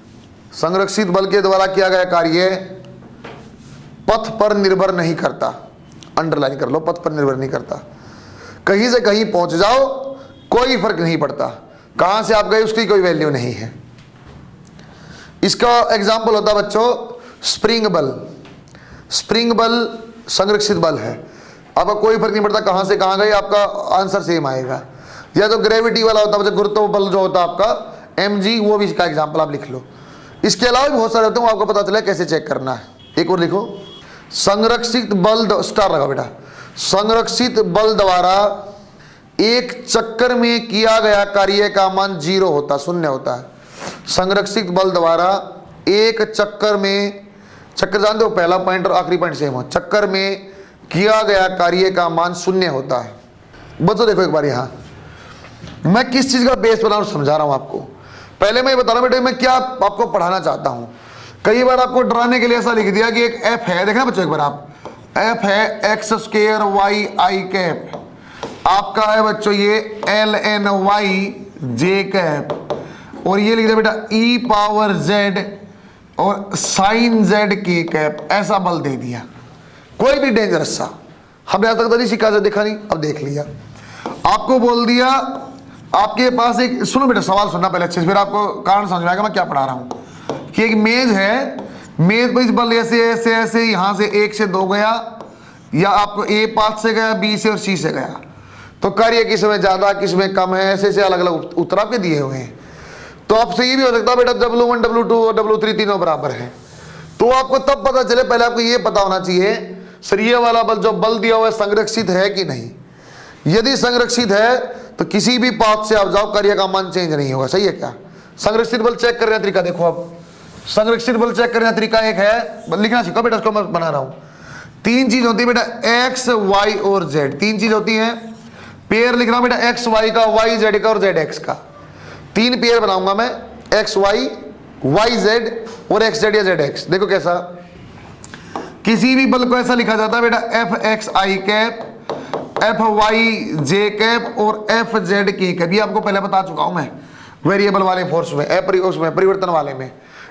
संरक्षित बल के द्वारा किया गया कार्य पथ पर निर्भर नहीं करता। अंडरलाइन कर लो, पथ पर निर्भर नहीं करता। कहीं से कहीं पहुंच जाओ कोई फर्क नहीं पड़ता, कहां से आप गए उसकी कोई वैल्यू नहीं है। इसका एग्जाम्पल होता है बच्चों स्प्रिंग बल। स्प्रिंग बल संरक्षित बल है, आपका कोई फर्क नहीं पड़ता कहां से कहां गए, आपका आंसर सेम आएगा। या तो ग्रेविटी वाला होता है गुरुत्व बल जो होता है आपका mg, वो भी इसका एग्जाम्पल आप लिख लो। इसके अलावा भी बहुत सारे होते हैं, आपको पता चला कैसे चेक करना है। एक और लिखो, संरक्षित बल, स्टार लगा बेटा, संरक्षित बल द्वारा एक चक्कर में किया गया कार्य का मान 0 होता, शून्य होता है। संरक्षित बल द्वारा एक चक्कर में, चक्कर जानते हो पहला पॉइंट और आखिरी पॉइंट सेम हो, चक्कर में किया गया कार्य का मान 0 होता है। बच्चों देखो एक बार यहां मैं किस चीज का बेस बना समझा रहा हूं आपको। पहले मैं ये बता रहा हूं बेटे मैं क्या आपको पढ़ाना चाहता हूं। कई बार आपको डराने के लिए ऐसा लिख दिया कि एक f है, देखना बच्चों एक बार आप, f है x² y i कैप, आपका है बच्चों ये ln y j कैप, और ये लिख दिया बेटा e पावर z और साइन z k कैप, ऐसा बल दे दिया। कोई भी डेंजरस सा, हमने आज तक तो नहीं सीखा, देखा नहीं, अब देख लिया। आपको बोल दिया आपके पास एक, सुनो बेटा सवाल सुनना पहले अच्छे से, फिर आपको कारण समझ में आएगा मैं क्या पढ़ा रहा हूं। कि एक मेज है, मेज पर इस बल ऐसे ऐसे ऐसे यहां से 1 से 2 गया, या आपको A पाथ से गया, B से और C से गया, तो कार्य किस में ज्यादा किस में कम है, ऐसे ऐसे अलग अलग उत्तर आपके दिए हुए हैं। तो आपसे ये भी हो सकता है बेटा W1 W2 और W3 तीनों बराबर है, तो आपको तब पता चले, पहले आपको ये पता होना चाहिए सर ये वाला बल जो बल दिया हुआ है संरक्षित है कि नहीं। यदि संरक्षित है तो किसी भी पाथ से आप जाओ कार्य का मान चेंज नहीं होगा। सही है क्या? संरक्षित बल चेक करने का तरीका देखो, अब संरक्षित बल चेक करने का तरीका एक है, लिखना सीखो बेटा, इसको मैं बना रहा हूं। 3 चीज होती है बेटा x y और z, 3 चीज होती है। पेयर लिखना बेटा x y का, y z का और z x का, 3 पेयर बनाऊंगा मैं, x y y z और x z या z x। देखो कैसा, किसी भी बल को ऐसा लिखा जाता है बेटा एफ एक्स आई कैप, एफ वाई जे कैप और एफ जेड के कैप। ये आपको पहले बता चुका हूं मैं वेरिएबल वाले फोर्स में, उसमें परिवर्तन वाले में।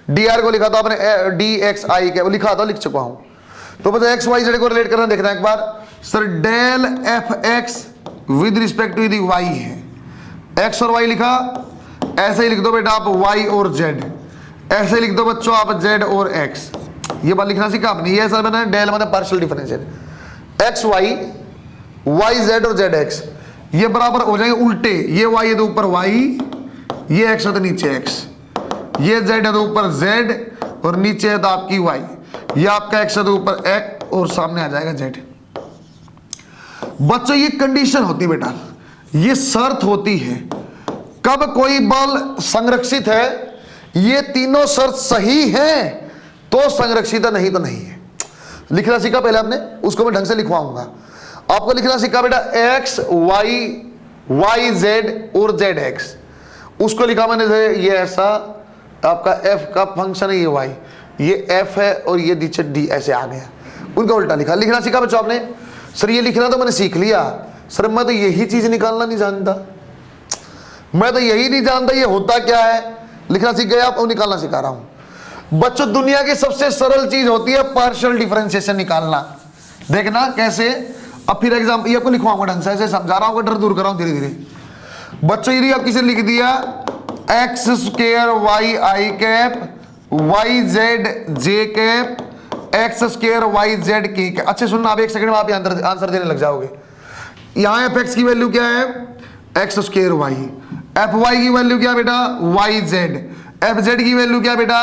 डी आर को लिखा था आपने डी एक्स आई कैप, लिखा था, लिख चुका हूं। तो बस एक्स वाई जेड को रिलेट करना देखना एक बार। Sir del F X with respect to the Y है, एक्स और वाई लिखा, ऐसे ही लिख दो बेटा आप वाई और जेड, ऐसे लिख दो बच्चों आप जेड और एक्स। ये बात लिखना सीखा आपने, ये सर मैंने डेल मतलब partial differential, x y y z और जेड एक्स, ये बराबर हो जाएंगे उल्टे, ये वाई है तो ऊपर वाई, ये एक्स है तो नीचे एक्स, ये जेड है तो ऊपर जेड और नीचे है तो आपकी वाई, ये आपका एक्स है तो ऊपर एक्स और सामने आ जाएगा जेड। बच्चों ये कंडीशन होती है बेटा, ये शर्त होती है कब कोई बल संरक्षित है, ये तीनों शर्त सही है तो संरक्षित है, नहीं तो नहीं है। लिखना सीखा पहले आपने, उसको मैं ढंग से लिखवाऊंगा। आपको लिखना सीखा बेटा एक्स वाई, वाई जेड और जेड एक्स, उसको लिखा मैंने ये ऐसा आपका एफ का फंक्शन है, ये वाई, ये एफ है और ये नीचे डी ऐसे आ गया, उनका उल्टा लिखा। लिखना सीखा बच्चों आपने? सर ये लिखना तो मैंने सीख लिया सर, मैं तो यही चीज निकालना नहीं जानता, मैं तो यही नहीं जानता ये होता क्या है। लिखना सीख गए आप और निकालना सिखा रहा हूं बच्चों। दुनिया की सबसे सरल चीज होती है पार्शियल डिफरेंशिएशन निकालना। देखना कैसे, अब फिर एग्जाम्पल ये आपको लिखवाऊंगा ढंग से, ऐसे समझा रहा हूं, डर दूर कर रहा हूं धीरे धीरे। बच्चों यदि आप किसी लिख दिया X square Y I cap Y Z J cap X square Y Z की कैप। अच्छे सुनना, आप एक सेकंड में आप आंसर देने लग जाओगे। यहां एफ एक्स की वैल्यू क्या है, x square y, F y की वैल्यू क्या बेटा, वाई जेड, एफ जेड की वैल्यू क्या बेटा,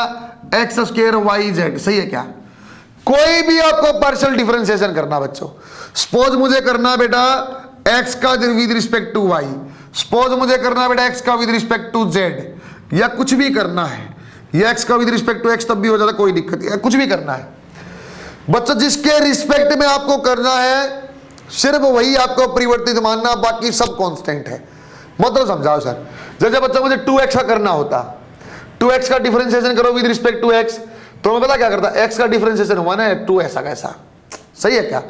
एक्स स्क्वायर वाई जेड। सही है क्या? कोई भी आपको पार्शियल डिफरेंशिएशन करना बच्चों, सपोज मुझे करना बेटा एक्स का with respect to y, suppose मुझे करना बेटा एक्स का विद रिस्पेक्ट टू जेड, या कुछ भी करना है, या एक्स का विद रिस्पेक्ट टू एक्स तब भी हो जाता, कोई दिक्कत नहीं, कुछ भी करना है बच्चों, जिसके रिस्पेक्ट में आपको करना है सिर्फ वही आपको परिवर्तित मानना, बाकी सब कांस्टेंट है। मतलब समझाओ सर, जैसे बच्चा मुझे 2x का करना होता, 2x का डिफरेंशिएशन करो विद रिस्पेक्ट टू x, तो मैं पता क्या करता, x का डिफरेंशिएशन 1 है, 2 ऐसा कैसा। सही है क्या?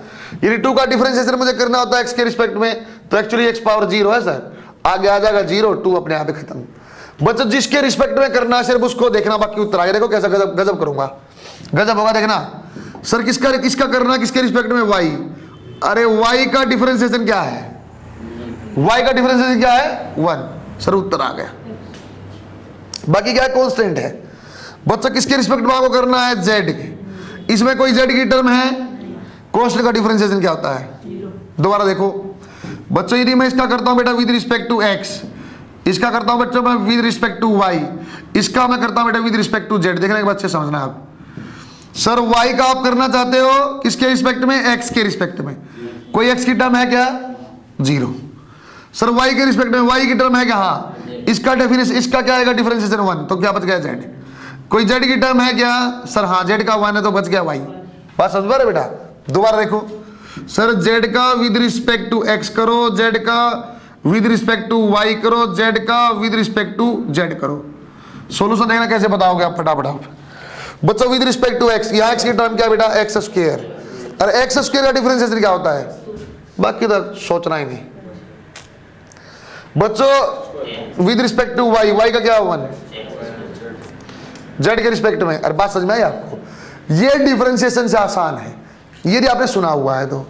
यदि 2 का डिफरेंशिएशन मुझे करना होता है x के रिस्पेक्ट में, तो एक्चुअली x पावर 0 है सर, आगे आ जाएगा 0, 2 अपने आप ही खत्म। बच्चों जिसके रिस्पेक्ट में करना है सिर्फ उसको देखना, बाकी उत्तर आगे। देखो कैसा गजब गजब करूंगा, गजब होगा देखना। सर किसका करना, किसके रिस्पेक्ट में, y। अरे y का डिफरेंशिएशन क्या है, y का डिफरेंशिएशन क्या है 1, सर उत्तर आ गया। बाकी क्या है, कांस्टेंट है। बच्चा किसके रिस्पेक्ट में आपको करना है, z के, इसमें कोई z की टर्म है, कांस्टेंट का डिफरेंशिएशन क्या होता है, दोबारा देखो बच्चों, यदि मैं इसका करता हूं बेटा विद रिस्पेक्ट टू x, इसका करता हूं बच्चों मैं विद रिस्पेक्ट टू y, इसका मैं करता हूं बेटा विद रिस्पेक्ट टू z। देखने के बच्चे समझना आप, सर y का आप करना चाहते हो किसके रिस्पेक्ट में, x के रिस्पेक्ट में, कोई x की टर्म है क्या, 0। सर y के रिस्पेक्ट में y की टर्म है क्या, हाँ, इसका डेफिनेशन, इसका क्या आएगा डिफरेंशिएशन 1, तो क्या बच गया z। कोई z की टर्म है क्या, सर हाँ z का 1 है तो बच गया y। बात समझ पा रहे बेटा? दोबारा देखो सर, z का विद रिस्पेक्ट टू x करो, z का विद रिस्पेक्ट टू y करो, z का विद रिस्पेक्ट टू z करो। सोल्यूशन देखना कैसे बताओगे आप फटाफट आप बच्चों। विद रिस्पेक्ट टू x, यहाँ x की टर्म क्या बेटा, एक्स स्क्वायर, अरे एक्स स्क्वायर का डिफरेंशिएशन क्या होता है, बाकी तो सोचना ही नहीं बच्चों। With respect to y, y का क्या 1, z के रिस्पेक्ट में। अरे बात समझ में आई आपको? ये डिफरेंशिएशन से आसान है, यदि आपने सुना हुआ है तो।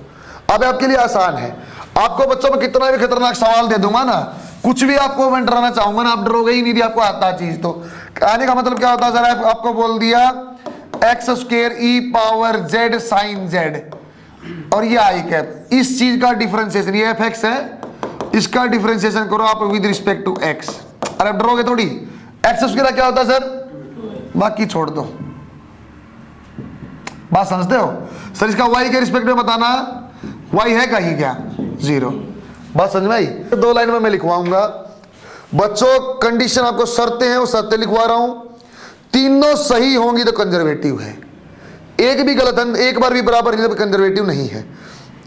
अब आपके लिए आसान है। आपको बच्चों में कितना भी खतरनाक सवाल दे दूंगा ना, कुछ भी आपको मैं डराना चाहूंगा ना, आप डरोगे ही नहीं, आपको आता चीज तो। कहने का मतलब क्या होता है सर, आपको बोल दिया एक्स स्क्वायर ई पावर जेड साइन जेड, और ये आई कैप, इस चीज का डिफरेंशिएशन, ये एफ एक्स है, इसका डिफरेंशिएशन करो आप विद रिस्पेक्ट टू एक्स। अरे आप डरोगे थोड़ी, एक्स स्क्वायर क्या होता है सर, बाकी छोड़ दो। बात समझते हो सर? इसका y के रिस्पेक्ट में बताना, y है कहीं क्या, 0। बात समझ में आई? 2 लाइन में मैं लिखवाऊंगा बच्चों। कंडीशन आपको शर्तें हैं, वो शर्तें लिखवा रहा हूं, तीनों सही होंगी तो कंजर्वेटिव है, एक भी गलत है, एक बार भी बराबर नहीं तो कंजर्वेटिव नहीं है,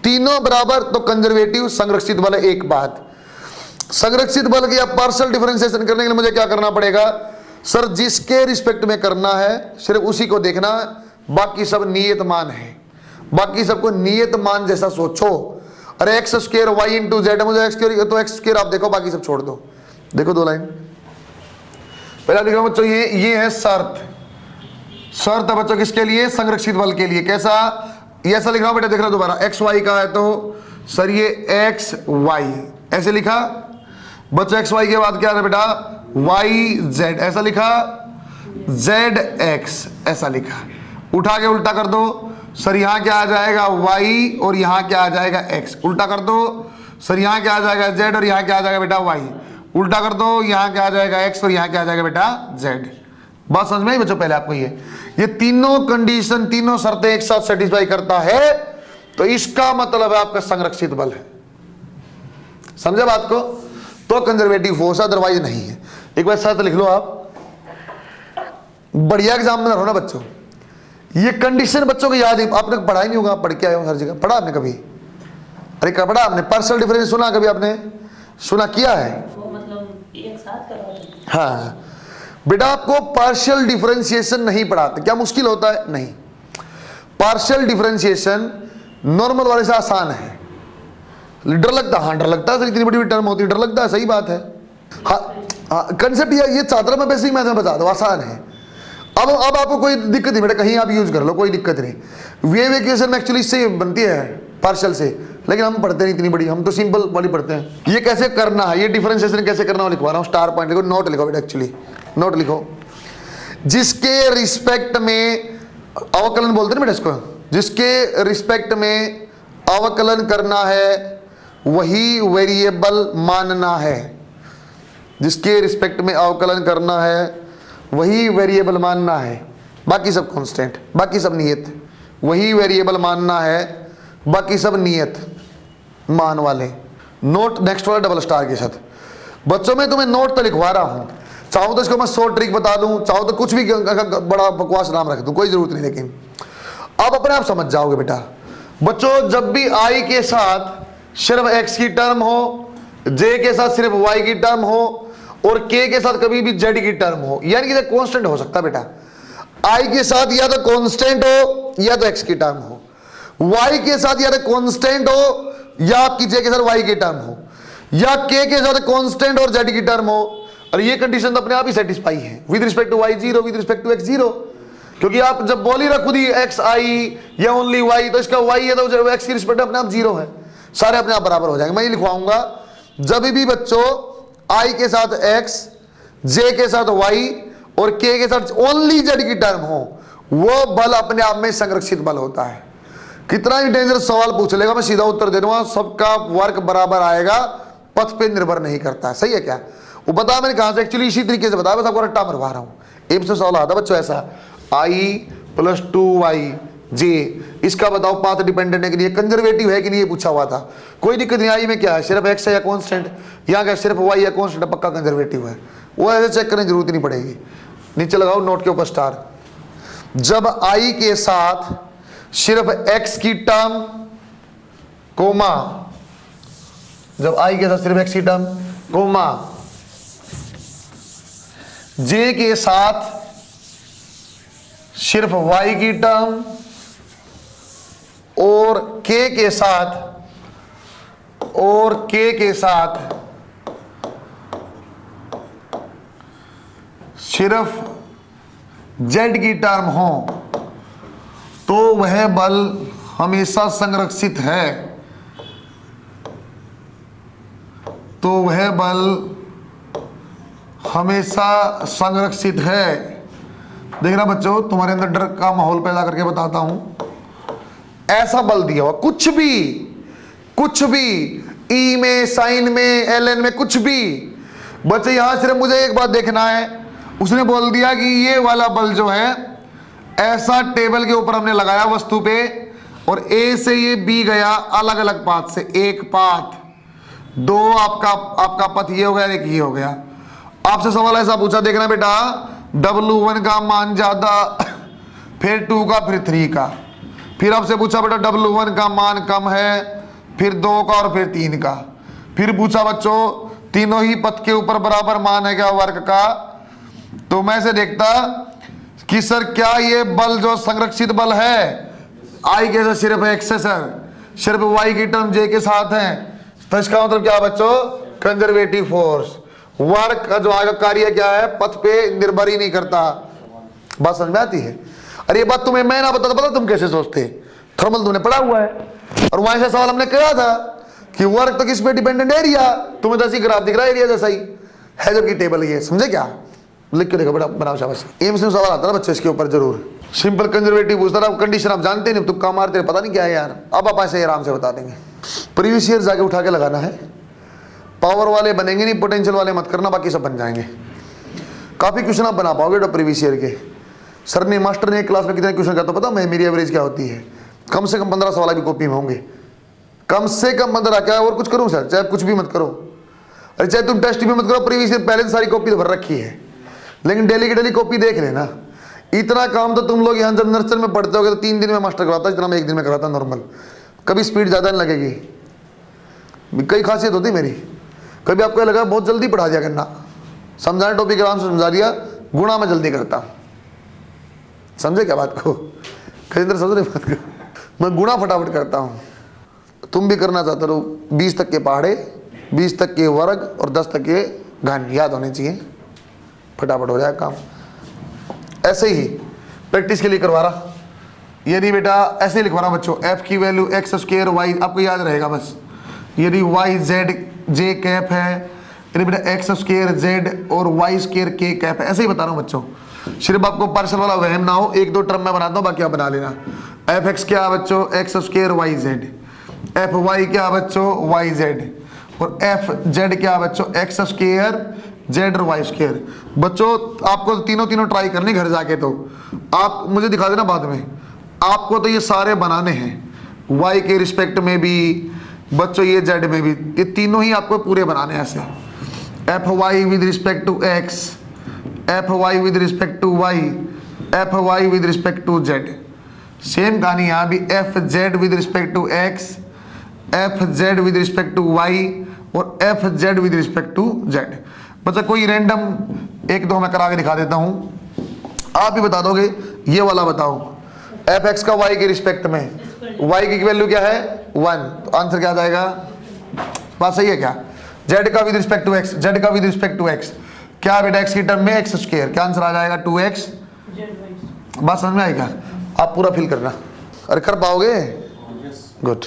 तीनों बराबर तो कंजर्वेटिव संरक्षित बल है। एक बात, संरक्षित बल की पार्शियल डिफरेंशिएशन करने के लिए मुझे क्या करना पड़ेगा सर, जिसके रिस्पेक्ट में करना है सिर्फ उसी को देखना, बाकी सब नियत मान है, बाकी सबको नियत मान जैसा सोचो। अरे x square y into z, मुझे एक्स स्क्वायर तो एक्स स्क्वायर आप देखो, बाकी सब छोड़ दो। देखो 2 लाइन पहला लिखा बच्चों, ये है शर्त, शर्त है बच्चों किसके लिए, संरक्षित बल के लिए। कैसा, ये ऐसा लिख रहा हूं बेटा, देख रहा दोबारा, एक्स वाई का है तो सर ये एक्स वाई ऐसे लिखा बच्चों, एक्स वाई के बाद क्या है बेटा, वाई जेड ऐसा लिखा, जेड एक्स ऐसा लिखा, उठा के उल्टा कर दो सर, यहां क्या आ जाएगा y और यहां क्या आ जाएगा x, उल्टा कर दो सर, यहां क्या आ जाएगा z और यहां क्या आ जाएगा बेटा y, उल्टा कर दो, यहां क्या आ जाएगा x और यहां क्या आ जाएगा बेटा z। बात समझ में आई बच्चों? पहले आपको ये तीनों कंडीशन, तीनों शर्तें एक साथ सेटिस्फाई करता है तो इसका मतलब है आपका संरक्षित बल है। समझे बात को? तो कंजर्वेटिव फोर्स, अदरवाइज नहीं है। एक बार साथ लिख लो आप, बढ़िया एग्जामिनर हो ना बच्चों। ये कंडीशन बच्चों को याद है, आपने पढ़ा ही नहीं होगा, आप पढ़ के आए हो हर जगह। पढ़ा आपने कभी? अरे क्या पढ़ा आपने? पार्शियल डिफरेंस सुना कभी आपने? सुना किया है? वो मतलब एक साथ करवाते हैं। हाँ बेटा, आपको पार्शियल डिफरेंशिएशन नहीं पढ़ाते। क्या मुश्किल होता है? नहीं। पार्शियल डिफरेंशिएशन नॉर्मल वाले से आसान है। डर लगता, हाँ डर लगता है, इतनी बड़ी टर्म होती है, डर लगता है, सही बात है। हाँ कंसेप्ट ये चादर में बेसिक मैथ में बता दो, आसान है। अब आपको कोई दिक्कत नहीं बेटा, कहीं आप यूज कर लो, कोई दिक्कत नहीं। वेव इक्वेशन में एक्चुअली इससे बनती है पार्शियल से, लेकिन हम पढ़ते नहीं इतनी बड़ी, हम तो सिंपल वाली पढ़ते हैं। ये कैसे करना है, ये डिफरेंशिएशन कैसे करना है लिखवा रहा हूँ। स्टार पॉइंट लिखो, नोट लिखो बेटा, एक्चुअली नोट लिखो। जिसके रिस्पेक्ट में अवकलन बोलते हैं बेटा इसको, जिसके रिस्पेक्ट में अवकलन करना है वही वेरिएबल मानना है। जिसके रिस्पेक्ट में अवकलन करना है वही वेरिएबल मानना है, बाकी सब कांस्टेंट, बाकी सब नियत। वही वेरिएबल मानना है, बाकी सब नियत मान वाले। नोट नेक्स्ट वाला डबल स्टार के साथ। बच्चों में तुम्हें नोट तो लिखवा रहा हूं, चाहो तो इसको मैं शॉर्ट ट्रिक बता दूं, चाहो तो कुछ भी बड़ा बकवास नाम रख दूं, कोई जरूरत नहीं। लेकिन आप अपने आप समझ जाओगे बेटा। बच्चों जब भी आई के साथ सिर्फ x की टर्म हो, j के साथ सिर्फ y की टर्म हो और k के साथ कभी भी z की टर्म हो, यानी कि कांस्टेंट हो सकता बेटा। i के साथ या तो कांस्टेंट हो या तो x की टर्म हो, y के साथ या तो कांस्टेंट हो या आपकी j के साथ y की टर्म हो, या k के साथ कांस्टेंट और z की टर्म हो। और ये कंडीशन तो अपने आप ही सेटिस्फाई है with respect to y 0, with respect to x 0। क्योंकि आप जब बोल ही रहा खुद ही एक्स आई या ओनली y, तो इसका y है तो x की रिस्पेक्ट अपने आप 0 है, सारे अपने आप बराबर हो जाएंगे। मैं ये लिखवाऊंगा, जब भी बच्चों i के साथ x, j के साथ y और k के साथ ओनली z की टर्म हो, वो बल अपने आप में संरक्षित बल होता है। कितना ही डेंजरस सवाल पूछ लेगा, मैं सीधा उत्तर दे दूंगा, सबका वर्क बराबर आएगा, पथ पे निर्भर नहीं करता है। सही है क्या? वो बता मैंने कहा से, एक्चुअली इसी तरीके से बताया, बस आपको रट्टा मरवा रहा हूं। एम से सवाल आता बच्चों ऐसा, i + 2y j, इसका बताओ पाथ डिपेंडेंट है कि नहीं, कंजर्वेटिव है कि नहीं, ये पूछा हुआ था। कोई दिक्कत नहीं, आई में क्या है, सिर्फ x है या कांस्टेंट, यहाँ क्या सिर्फ y या कांस्टेंट, पक्का कंजर्वेटिव है। वो ऐसे चेक करने की जरूरत नहीं पड़ेगी। नीचे लगाओ नोट के ऊपर स्टार। जब i के साथ सिर्फ x की टर्म कोमा, जब i के साथ सिर्फ x की टर्म कोमा, j के साथ सिर्फ y की टर्म और k के साथ सिर्फ z की टर्म हो, तो वह बल हमेशा संरक्षित है। तो वह बल हमेशा संरक्षित है। देखना बच्चों, तुम्हारे अंदर डर का माहौल पैदा करके बताता हूं। ऐसा बल दिया हुआ, कुछ भी ई में, साइन में, एल एन में, कुछ भी बच्चे, यहां सिर्फ मुझे एक बात देखना है। उसने बोल दिया कि ये वाला बल जो है ऐसा टेबल के ऊपर हमने लगाया वस्तु पे, और ए से ये बी गया अलग अलग पाथ से, एक पाथ, दो आपका पथ ये हो गया, एक ये हो गया। आपसे सवाल ऐसा पूछा, देखना बेटा, W1 का मान ज्यादा, फिर 2 का, फिर 3 का। फिर आपसे पूछा बेटा W1 का मान कम है, फिर 2 का और फिर 3 का। फिर पूछा बच्चों तीनों ही पथ के ऊपर बराबर मान है क्या वर्क का? तो मैं से देखता कि सर क्या ये बल जो संरक्षित बल है, आई के साथ सिर्फ x है सर, सिर्फ y की टर्म j के साथ है, तो इसका मतलब क्या बच्चों? Conservative force. वर्क का जो आगे कार्य क्या है, पथ पे निर्भर ही नहीं करता। बात समझ में आती है? अरे ये बात तुम्हें मैं ना बता, पता तुम कैसे सोचते? थर्मल तुमने पढ़ा हुआ है, और वहां से सवाल हमने किया था कि वर्क तो किस पे डिपेंडेंट, एरिया। तुम्हें तो ऐसी ग्राफ दिख रहा है एरिया जैसा ही है, जबकि टेबल ये, समझे क्या? लिख के देखो बेटा, बनाओ शाबाश। एम्स में सवाल आता ना बच्चे इसके ऊपर जरूर। सिंपल कंजर्वेटिव पूछता था, कंडीशन आप जानते नहीं, तुक्का मारते पता नहीं क्या है यार। अब आप ऐसे आराम से बता देंगे। प्रीवियस ईयर जाके उठा के लगाना है। पावर वाले बनेंगे नहीं, पोटेंशियल वाले मत करना, बाकी सब बन जाएंगे। काफ़ी क्वेश्चन आप बना पाओगे तो प्रीवियस ईयर के। सर ने मास्टर ने एक क्लास में कितने क्वेश्चन का तो पता मैं मेरी एवरेज क्या होती है? कम से कम 15 सवाल भी कॉपी में होंगे, कम से कम 15। क्या और कुछ करूँ सर? चाहे कुछ भी मत करो, अरे चाहे तुम टेस्ट भी मत करो, प्रीवियस ईयर पहले से सारी कॉपी तो भर रखी है, लेकिन डेली की डेली कॉपी देख लेना। इतना काम तो तुम लोग यहाँ जब नर्सरी में पढ़ते होगे तो 3 दिन में मास्टर कराता है, जितना मैं 1 दिन में कराता नॉर्मल। कभी स्पीड ज़्यादा नहीं लगेगी, कई खासियत होती मेरी। कभी आपको लगा बहुत जल्दी पढ़ा दिया करना, समझाने टॉपिक आराम से समझा दिया, गुणा में जल्दी करता हूँ। समझे क्या बात को? कहीं समझ रहे बात को? मैं गुणा फटाफट करता हूँ। तुम भी करना चाहते हो 20 तक के पहाड़े, 20 तक के वर्ग और 10 तक के घन याद होने चाहिए, फटाफट हो जाए काम। ऐसे ही प्रैक्टिस के लिए करवा रहा, यदि बेटा ऐसे लिखवा रहा बच्चों, f की वैल्यू x स्क्वायर y, आपको याद रहेगा बस। यदि y z j कैप है, यदि बेटा x स्क्वायर z और y स्क्वायर k कैप है, ऐसे ही बता रहा हूँ बच्चों। सिर्फ आपको पार्शियल वाला वहम ना हो, 1-2 टर्म में बनाता हूँ, बाकी आप बना लेना। एफ एक्स क्या बच्चों? X square Y z. F y क्या बच्चों? Y z. और एफ जेड क्या बच्चों? एक्स स्क्वायर जेड और वाई स्क्वायर। बच्चों आपको तीनों ट्राई करनी घर जाके, तो आप मुझे दिखा देना बाद में। आपको तो ये सारे बनाने हैं, वाई के रिस्पेक्ट में भी बच्चों, ये जेड में भी, ये तीनों ही आपको पूरे बनाने हैं ऐसे। F Y with respect to X, F Y with respect to Y, F Y with respect to Z. Same कहानी यहाँ भी, F Z with respect to X, F Z with respect to Y और F Z with respect to Z. बच्चा कोई random 1-2 मैं करा के दिखा देता हूँ, आप भी बता दोगे। ये वाला बताओ, एफ एक्स का वाई के रिस्पेक्ट में, वाई की वैल्यू क्या है? 1, तो आंसर क्या आ जाएगा? बात सही है क्या? जेड का with respect to x, z का विद रिस्पेक्ट टू एक्स क्या बेटा? एक्स की टर्म में एक्स स्क्वायर, क्या आंसर आ जाएगा? 2x। बात समझ में आएगा? आप पूरा फिल करना। अरे कर पाओगे? गुड।